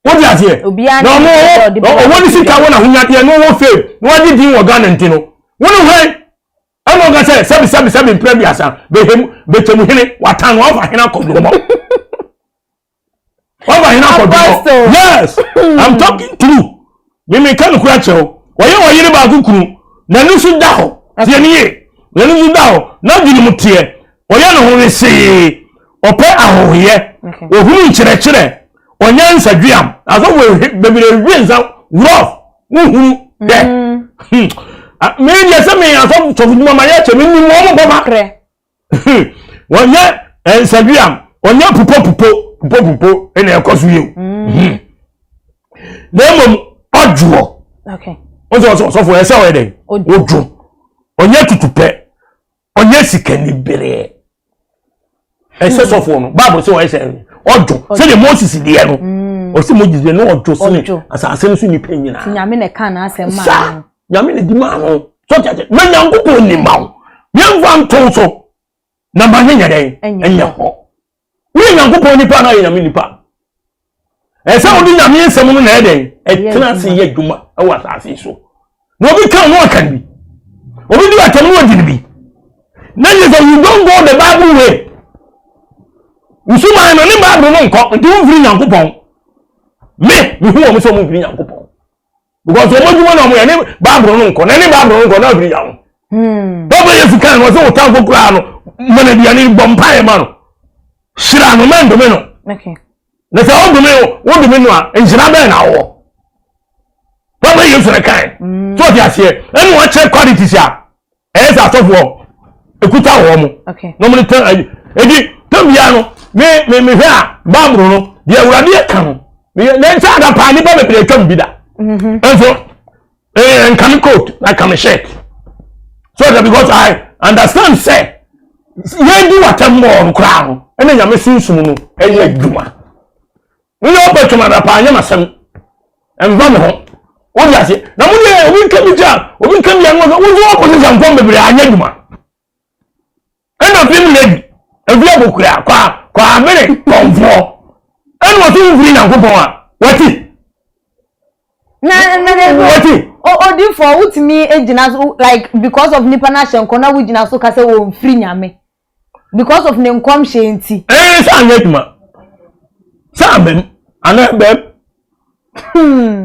wo di ase no mo wo ni sika wo na hunya de no wo fe no wadi din wo Ghana ntino wo no hwe ano ga se sabi prebiasa be temu hene watan wo fa hena ko do mo yes I'm talking to you. Me kan kura chewo wo yiri ba kukuru na nusu da ho tie niye na nusu da ho na dini mutie wo ye no ho wese ope ahoye wo hunu nkyerɛkyerɛ onya nsadwiam aso wo bebire wienza rough wo hunu de me ye se me aso tofuduma ma ye che me ni mo baba wonya nsadwiam onya pupo ene ekoso ye Nemom ojuo. Okay. So for ese we dey. Oju. Onye tutupe. Onye sikani bere. Ese so for no. Bible say o ese. ojo se the Moses die no o se Moses die no ojo se asase no so ni penyina nyame ne ka na asem ma nyame ne di ma no so tete na nyankopon ni ma wo yemfa nto so na ba nyanya den enye ho wi nyankopon ni pa na nyame ni pa e se odi nyame nsem no na eden e tena se ye dwuma e wa asase so no bi kan no kan bi obi di atem no di bi na you don't go the Bible way. Usuma no ni Bible no nko ndi mfiri nyankopon me hu o mo so mo mfiri nyankopon because o mo dwuma na mo ya ni Bible no nko na ni Bible no nko na mfiri nyawo baba yesu kan wo so o tan kokura no mana bia ni bompae ma no shira no mendo me no okay na se o do me no a enjira be na wo baba yesu ne kan so dia se enu wa check qualities ya esa Osofo ekuta wo mo okay no mo tan edi tambia no me hwa Bible no de awurade e kan me nsa da pa ni ba be twam bi da enso kan coat na kan shirt so that because I understand say ye do watam mo nkra ho ene nyame sunsum no eye adwuma ni opetuma da pa nya masem enva me ho o ya se na mo ne obi kan bi ja obi kan ya ngo wo zo ko se jamfon bebre anya adwuma ena film lady ebi abokura kwa amere konfo enu otu mfiri nyankopon a wati na wati odi for utimi ejina like because of nipa na hyenko na wujina so ka se wo mfiri nyame because of ne nkom hyenti sa anyetuma sa bem ana bem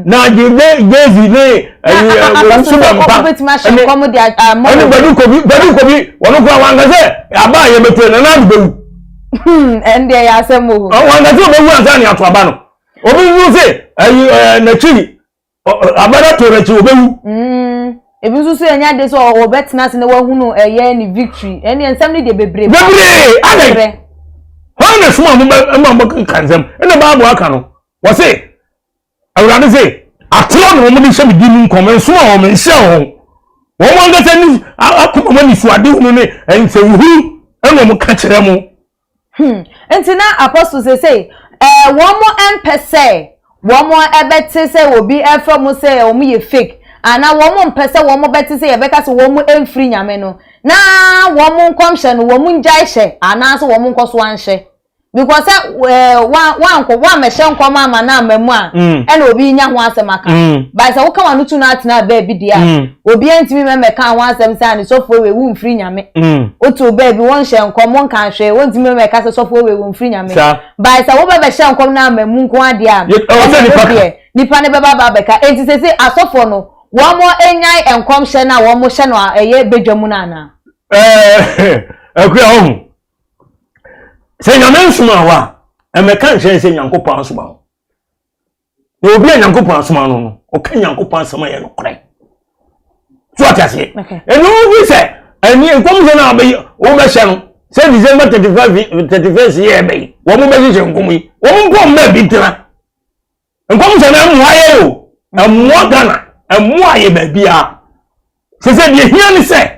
na Gaisie ne Owusu Bempah nkom dia mo ani badu kobi wono kwa wanga se aba ye betu na na bewu ende ya asemo ho wanga se bewu anza ni ato aba no obi wu se na chiri abara to na chi obewu ebi nso so enya de so obetina se ne wahunu eye ni victory ene ensam ne de bebre ade hone suma mo kanzam ene ba abo aka no wo se awurade se atro no mo ni hye bidi ni nkom enso a o me hye ho wo mo ngata ni akoma mo ni suade hunu ne ense wuhu eno mo ka kire mo entina apostle say wo mo empese wo mo ebete se obi efra mo se o mo ye fake ana wo mo mpese wo mo bete se ye beka se wo mo emfiri nyame no na wo mo nkomhye no wo mo njai hye ana so wo mo nkoso anhye because one me shen come ama na mamu a e na obi nya ho asem aka by say wo ka wanu tu na atena baby dia obi antimi me ka ho asem say ani sofo we wu mfiri nyame otu baby won shen come won kan hwe won timi me ka say sofo we wu mfiri nyame by say wo be shen come na mamu nko ade a nipa ne beba ba beka enti say asofo no wo mo enyai enkom hye na wo mo hye no eye bedwamu na na akua ho se nyame nsuma wa emeka nche se nyankopon nsuma ho na obi nyankopon nsuma no o ka nyankopon nsuma ye no kore so atase enu bi se eni enkom se na abai o be hye no se December 31st ye be wo mo be hye enkom yi wo mo nkom be bi tira enkom se na mu aye o amu Ghana amu aye ba bia se de hia ni se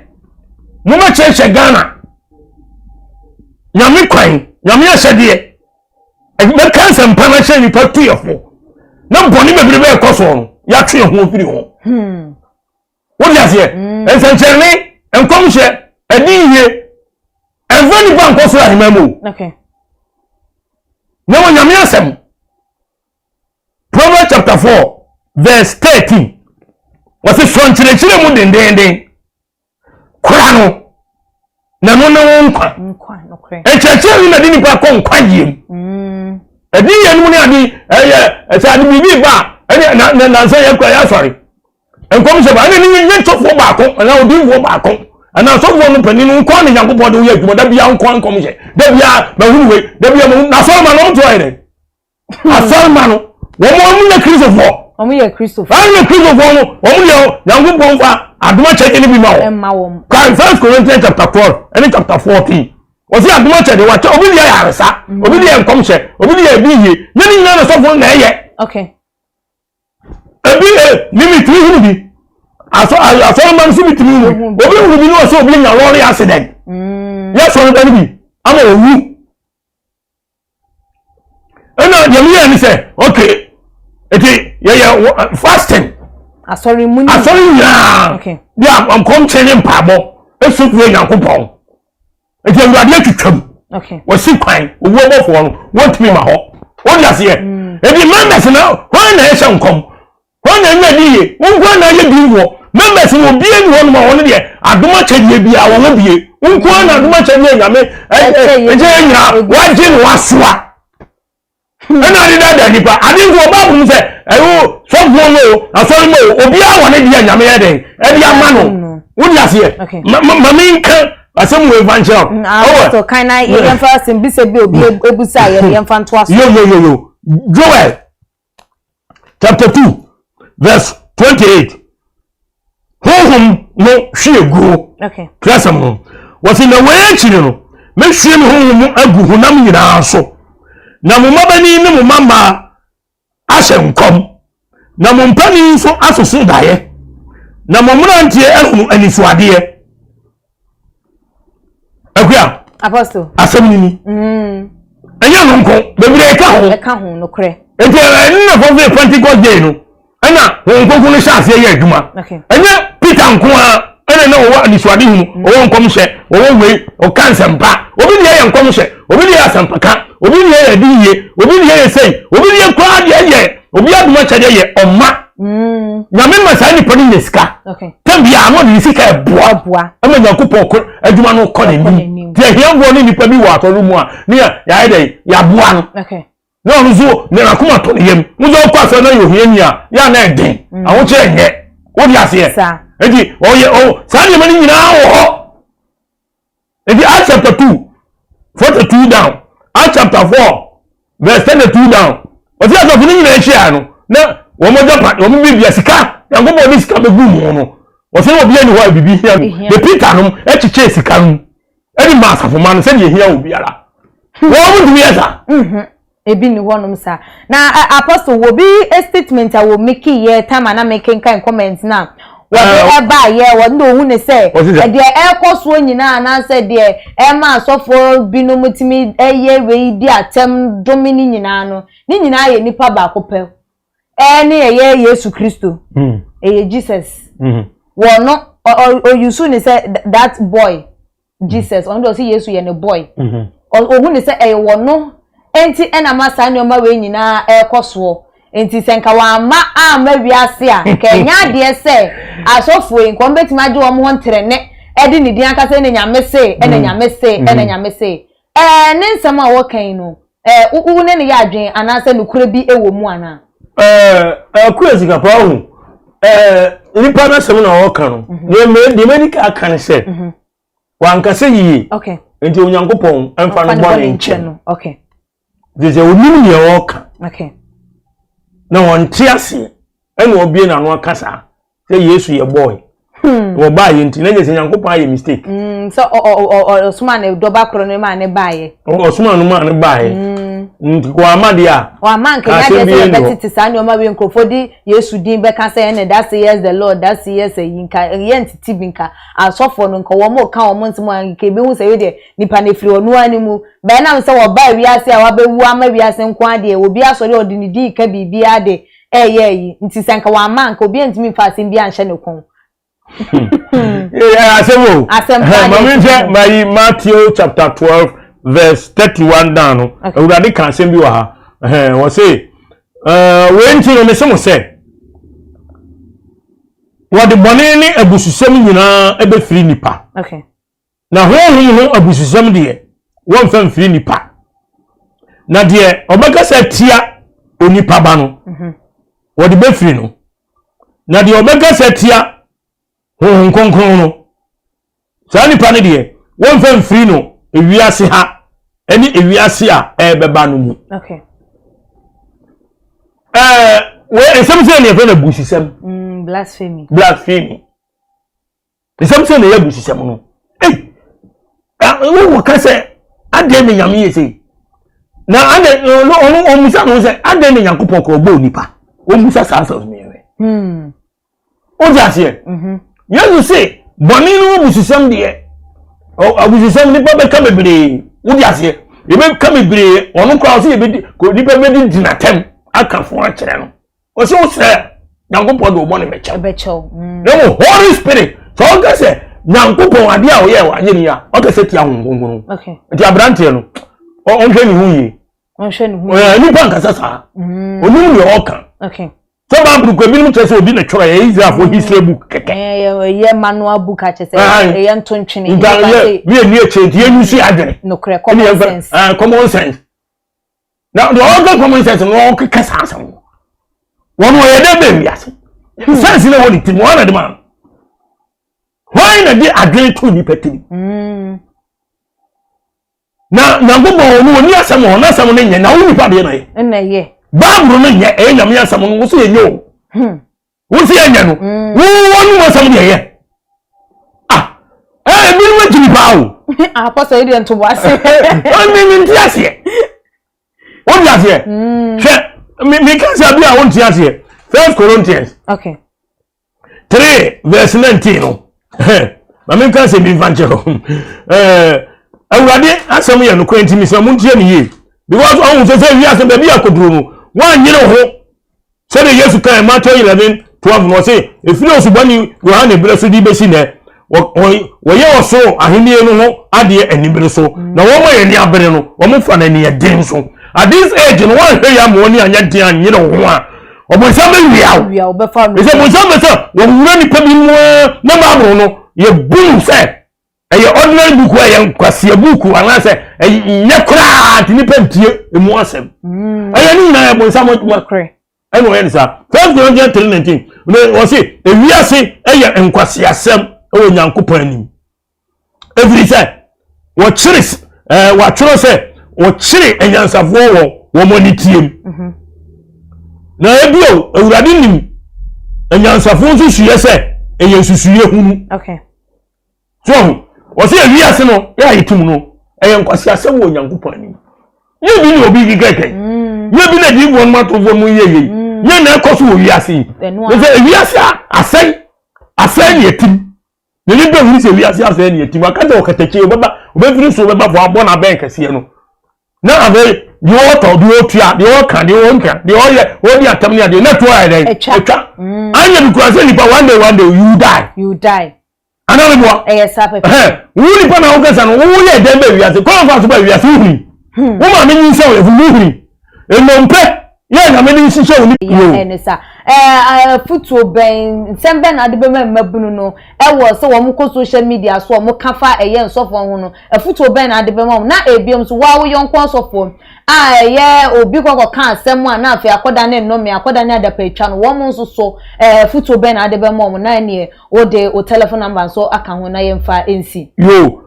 mo ma cheche Ghana nyame kwan nyame ahyede e cancer mpana hye ni patu yefo na boni bebre be ekoso no ya twe ho ofiri ho wo dia se ensancherne enkom hye adi hie envani ban koso ahimamo okay na wo nyame asem Proverbs chapter 4 verse 13 wase sonchire mu dendenden kura no na no nkwa okay echeche na dini pa kon kwagiem edi yenu ni adi ese adi bibi ba na say yakwa ya sorry enkom se ba ni ni tofo ba ko na odinfo ba ko ana sofo no pani no nkwa ni Yankopon de wo yakuma da bia nkwa nkom se da bia ma hunu we da bia na so ma no to ere asalma no wo mo na Christopher omo ye Christopher ani Christopher no wo mo ye Yankopon fa aduma check ni bi ma wo emma wo kan 1 Corinthians chapter 12 and chapter 14 osi aduma check de wa che obi dia yaresa obi dia nkom hye obi dia bi hie nani na so fo na ye okay ebi limit huru bi aso man si bitimi huru obi huru bi no so obi nya lorry accident yes so na bi ama owu ni say okay eti yeah fasting Sorry muni yeah okay yeah am come change mpabo esukwe Nyankopon eti awurade atwetwam okay wasi kwan owo obofo no want me ma ho won ya se edi members na when na ehye nkom when na nya diye wonko na ye biwo members wo bie ni won ma won de adoma chadie bia won bie wonko na adoma chadie nyame eje nya waje ni wasoa ena di da nipa adi wo ba bu se ayo so gwo wo asori mo obi a won de nyame ye den e dia ma no won ya se mami nka asem we evangel so kind I even first in bise bi obi ebusa ye de mfa nto aso yo Joel chapter 2 verse 28 honhom no hwiegu okay klasam was in the way chiri no me hwie me honhom agu honam nyina so na mo mabani ne mo mama ahye nkom na mo mpani so asoso daye na mo mrantie ehunu anifuade akua apostle asem ni enya no nko bebire ka ho no kre enti na for the Pentecost day no ana nkonko no sha ase ye adwuma enya Peter nko a ene na wo anifuade hu wo nkom hye wo we o cancer mpa obi ne ye nkom hye obi ne asampa ka obi ne ye diye obi ne ye sei obi ne kwa de ye obi aduma chade ye omma nyame masa ni poni nesika tambia mo ni sika boa ama Nyankopon ko adwuma no ko ni ti ehia ni nipa bi wa atoro mu a ne ya de ya boa no no nzo ne na kuma to yem nzo kwa so na yo hia ni a ya na den awo che enye wo di ase edi oye o sa ni mani nyina wo edi Acts chapter 2 42 down Acts chapter 4 verse 2 down o ti aso funi nyina ehia no na wo mo japa wo mo bibia sika Nyankopon bi sika be gu mu no wo se obi ani ho bibi hia de Peter no echiche sika no edi masafo man se de hia obi ara wo mo dumi esa ebi ni wonum sa na apostle wo bi a statement a wo make ye time na make kan comment na wo de eba ye wo ndo hu ne se e de ekoso nyina na se de e ma asofo binom timi eye we di atem domini nyina no ni nyina ye nipa ba ko pe ni eye Yesu Kristo eye Jesus wo no Owusu ne se that boy Jesus on do se Yesu ye ne boy hu ne se e wo no enti ena masa ne oma we nyina ekoso enti senka wa ma ama wiase a kenya de se asofo enko betima age wo mo ntrene edi ne din aka se ne nyame se ene nyame se ene nyame se ne nsem a wo kan no u ne ya adwen anase no kure bi ewo mu ana akuezi ka pa hu nipa na sem na wo kan no de medika kan se wanka se yi okay enti Onyankopon emfa no bo ne nchen okay Dise onimi ye woka. Okay. Na won tiase ene obie na no kasa. Say Yesu ye boy. Wo ba ye nti na je se Nyankopon aye mistake. So Osuma na doba kro no ma ne baaye. Osuma no ma ne baaye. Nti ko amade a. O aman ke ya je betiti sa ne o ma we nkrofo di Yesu din be ka say ene that yes the Lord that yes yinka ye ntiti binka asofo no nko wo mo ka wo mo ntimo anke be hu say we de nipa ne firi onu ani mu be na se wo ba wiase a wa be wu ama wiase nko ade obi asori odini di ka bibi ade yi nti senka wa aman ka obi ntimi fa asem bi anhye ne kon Asemo. My Matthew chapter 12 verse 31 down. Urade kan asem bi wa ha. Wo say we nti no me se mo say. Wo de bone ni abususem nyina ebe firi nipa. Okay. Na ho abususem de won fa firi nipa. Na de obeka se tia onipa ba no. Wo de be firi no. Na de obeka se tia nkonkron no sa nipa ne de won fa mfiri no ewiase ha eni ewiase a beba no mu okay we esem ne na busisem blasphemy esem ne ya busisem no wo ka se ade me nyame yesi na ade no omusa no se ade ne Nyankopon ko bo nipa omusa sa asas mewe o jasie you say boni no busisem de o abusisem ni ba be ka bebre wo di ase ebe come bre ono kwa so ebe ko nipa be di dinatem aka fo a kire no o se o se nyankopon do mo ne mecha no Holy Spirit so ga se nyankopon ade a wo ye wa nyeni a o ka se ti ahongongon okay ti abrante no o hwe ni hu yi o hwe ni hu ni banka sasa oni mu ye o kan okay so ba bru ko bi mu tese obi na twora ye Israel for history book keke ye manual book a chese ye ntontwene ye ni eche ti enyusi adwene no kre common sense common sense now the other common sense no keke sansa wonu ye de be wiase sense na woni tim wana de man why na di adwene to ni petini na gobo wonu oni asem ho na asem ne nya na woni pa de na ye Babru no nya e nyame asam no wo so ye nyo wo so ye nya no wo wonu asam de ye bi no jini bawo apostle ide nto wase mi nti ase wo bi ase me kan say bia wo nti ase 1 Corinthians okay 3 verse 19 no ma me kan say bi vanche ho awurade asam ye no kwenti mi so mo ntie ni ye because on say wi ase be bi akoduro no one nyere ho say the Yesu kan Matthew 11:12 no say efiri osubani Yohane breso di besi ne wo ye oso ahenie no ho ade anibere so na wo mo ye ni abere no wo mo fa na ni den so at this age no one hwe ya mo ni anya den anyere ho a obonsa be wia be fa no say bonsa be say wo wura ni pa bi mu na ba bro no ye boom say eye ordinary book wa ye kwase book ana say ye kura ti ni pentie emu asem eye ni na ye bonsa mo kre eno ye nsa 1 Corinthians 3:19 no wo say ewiase eye enkwase asem o nyankopon anim every say wo chiri wa chiro say wo chiri enyansafo wo monitiem na ebio ewurade nim enyansafo nso suye say eye susuye hunu okay so wo say ewiase no ya yitum no eye nkwase asem wo nyankopon anim ye bi ni obi gigeke ye bi na di won matofo mu yeye ye na ekoso wo wiase wo say ewiase asem yetim Nili be wuri se wiase ase ni eti wakata okatache obefiri so beba fo abo na ben kase no na ave di o to di o tua di o kan di o nka di o ye o di atam ni ade na to ai etwa anya bi kwase ni pa one day you die anale bo sape wuri pa na o kasa no wo ye den be wiase ko fa so ba wiase huri wo ma me nyin se o ye fu huri enompe ye na me nyin se o ni enesa futuo ben sembe na de be mabunu no wo so wo mko social media so wo kafa eye nsofo ho no futuo ben na de be na ebiom so wa wo yonko nsofo ye obi kokko kan asem a na afi akoda ne no me akoda ne ada petwa no wo mo nso so futuo ben na de be na ne wo de o telephone number so aka ho na ye mfa ensi yo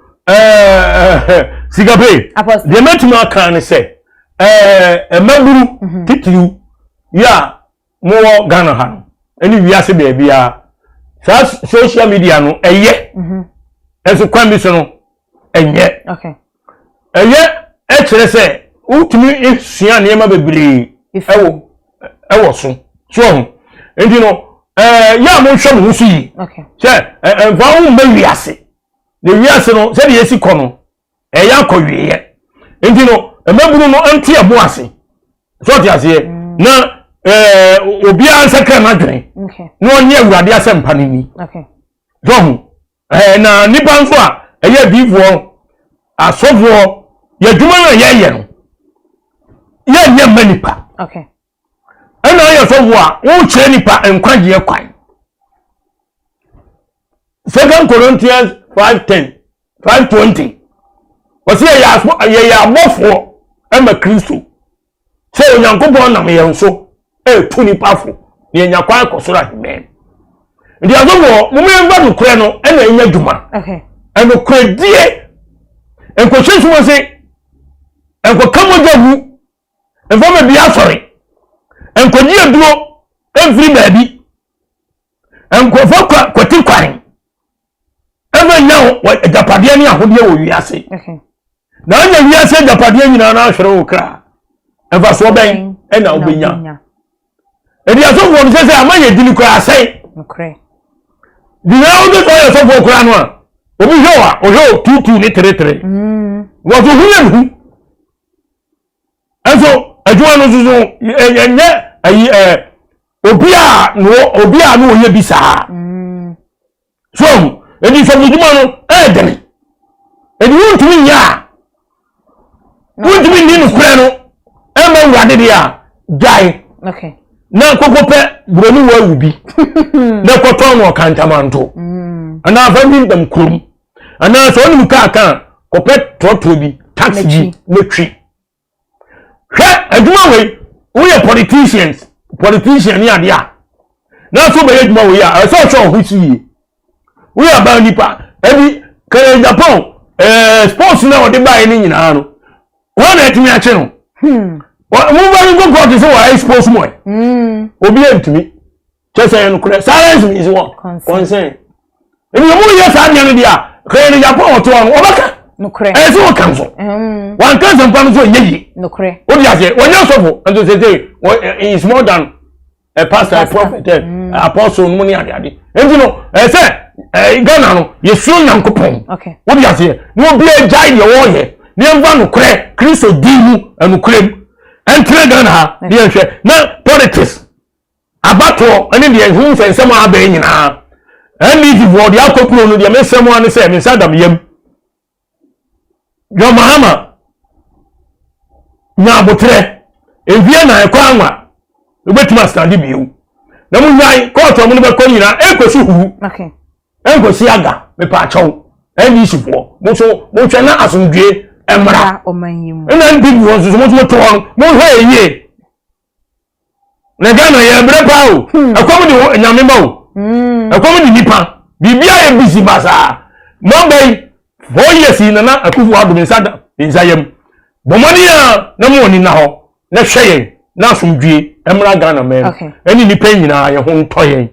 sigabe de metuma kan ne se maburu titiru ya mo Ghana ha eni wiase be bia social media no eye eso kwambi so no enye okay eye kire se utumi esua ne ma bebiri ewo so enti no ya mo hwe mo so yi okay se enfa wo ma wiase de wiase no se de yesi kɔ no eya kɔ wiye enti no emabunu no anti abo ase so ti ase na obi ansakra na dwen no onye awurade asempa ni okay na nipa nso a eye bivo asofo ya dwuma na ye no ye nya manipa okay ana ye sofo a wo kire nipa enkwaje kwan 2 Corinthians 5:20 wasi ya abofo ema Kristo se onyankopon na me yenso tuni pafo ni enya kwa akosora hime ndi azowo mo me mba kure no ena enya dwuma okay eno kure die enko hwesu mo se enko kamojawu enfo me bia sori enko die duro every baby enko fo kwati kwaren ema nya wa japade ni ahodie wo wiase okay na anya wiase japade nyina na ahwere wo kra enfa so ben ena obenya edi aso wo se amaye dini kwa asai okay di na o de so so fo kra no a obi hwa o hwa 22 ni 33 wo so hu enso adwuma no zuzu enye ayi obi a no ye bi saa so edi so adwuma no dene edi wontumi nya wontumi ni no kura no ma wurade dia jai okay na kokope buroni wa wubi na koto no kantamanto ana afami ndam kurum ana so onim ka kope trotro bi taxi bi metri hwe adwuma we are politician ni ade a na so be adwuma we a so cho ho si we are ba nipa ebi kare Japan sports na ode ba ni nyina no wona etimi a che no mo ba ngo god so wa sports mo obi entimi chese no kure silence is what concern ebi mo ye sa nya no dia kare Japan oto an obaka no kure so kan so one can sometimes so yeyi no kure odi ase when you Osofo and to say is more than a pastor, a prophet, apostle, money ade. And you know, say Ghana no yesu Nyankopon. Okay. Odi ase no be a jai ye wo ye. Ne mva no kure Kristo di mu anu kurem. Entre Ghana ha de hwe na politics abato ene de hu nsem aba nyina. Ani di wo de akopro no de mesem ane se me sadam yam. Yo mahama nya botre evie na ekwa anwa ubetuma stand biu na munyan court omo no be konyina ekosi hu okay ekosi aga me pa chaw eni sifo mo so mo twa na asundwe emra omanyimu na ndi bi won so mo to mo hwe ye na Ghana ya bre pa o akwam ni nyame ma o akwam ni nipa bibia ye busy basa mo bay 4 years na akufu adu insada insayem bomani ya na mo ni na ho na hweye na asundwe emra Ghana men eni ni pen nyina ye ho ntoyen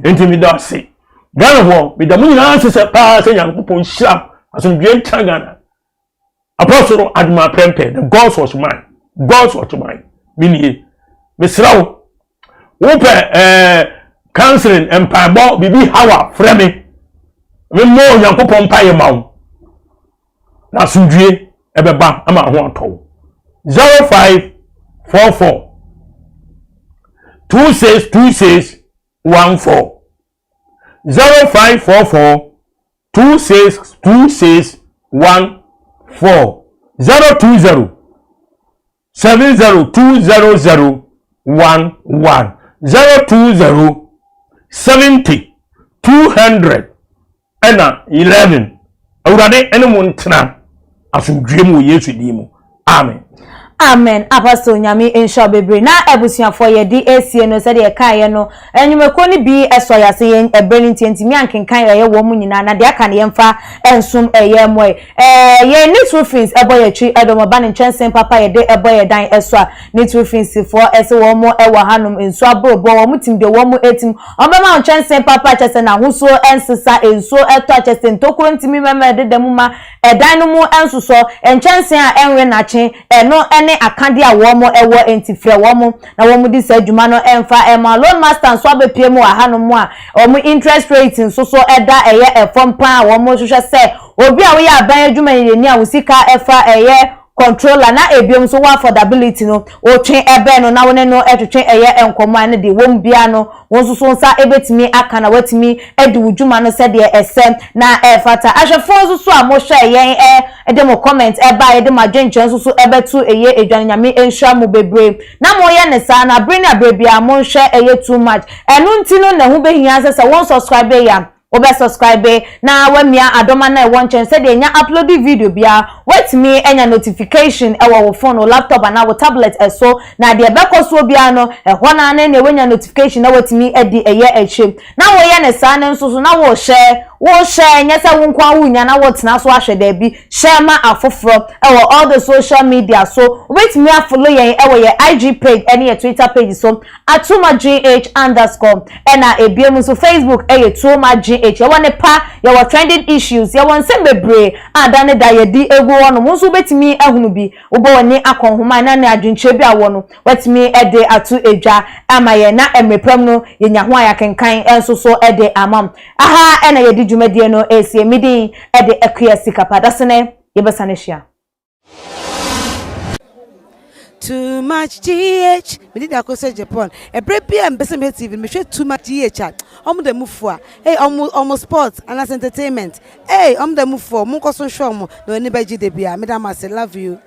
enti mi da se Ghana ho mi da mu nyina se pa se Nyankopon hira asundwe nta Ghana apostle adma prempe the gods was mine mini misrawo wo pe counseling empire bibi hawa frame me mo Nyankopon pa ye mawo na asundwe ebeba ama ho ato 0544 262614 0544 262614 020 7020011 020 70 200 ena 11 awurade ene mo ntena asundwe mu Yesu dimu amen amen apostle nyame ensha bebre na ebusuafo ye di esie no se de kan ye no enwumeko ni bi eso ya se ye ebreni ntimi ankenkan ye wo mu nyina na de aka ne yemfa ensum eye moy ye nitrofins eboye twi edomoba ne nchensen papa ye de eboye dan eso a nitrofins for ese wo mo ewo hanum ensu abrobo wo mutim de wo mu etim obema nchensen papa chese na huso ensesa enso eto chese ntokuro ntimi mema de demuma edan no mu ensuso enchensen a enwe na che eno akande a wo mo ewo entifre wo mo na wo mu di sa adwuma no emfa ema loan master so abepie mu ahano mu a wo mu interest rate so eda eye efom pa wo mo hwehwe se obi a wo ya aban adwuma ni a wo sika efa eye controller na ebiom so wa affordability no o twen ebe no na wone no etwetwen eye enkomo ane de wom bia no won so nsa ebetimi aka na watimi edi wudwuma no se de ese na fata ahwefo so a mo hwe yen de mo comment eba ye de ma dwenchan so ebetu eye edwan nyame enhwa mo bebre na mo ye ne sa na bring na brebia mo hwe eye too much enu ntino na hu behia se won subscribe ya obe subscribe na wamia adoma na won chen se de nya upload video bia wait me enya notification ewo wo phone o laptop na wo tablet eso na de be koso bia no ehwo na na wenya notification na watimi edi eye ehwe na wo ye ne sa na nso na wo share nya se wo nkwa wo nya na wo tena so ahwe da bi share ma afoforo ewo all the social media so wait me follow yen ewo ye IG page ene ye Twitter page so @@gh_ ena ebiem so Facebook eye @gh ye wone pa ye wo trending issues ye won sem bebre adane da ye di egu wono mo so betimi ahunu bi obo woni akonhoma na na adwenche bi awono wetimi ede atu edwa ama ye na emrepram no ye nya ho ayakenkan enso so ede amam aha ena ye di dwumadie no esie midi ede ekuya sika padasene ye besane hia Too much GH. Me did say Japan. A break and best TV. Me share too much GH. The move for. Hey, almost sports and as entertainment. Hey, the move for. Munko so show mo. No anybody de bia. Madam I say love you.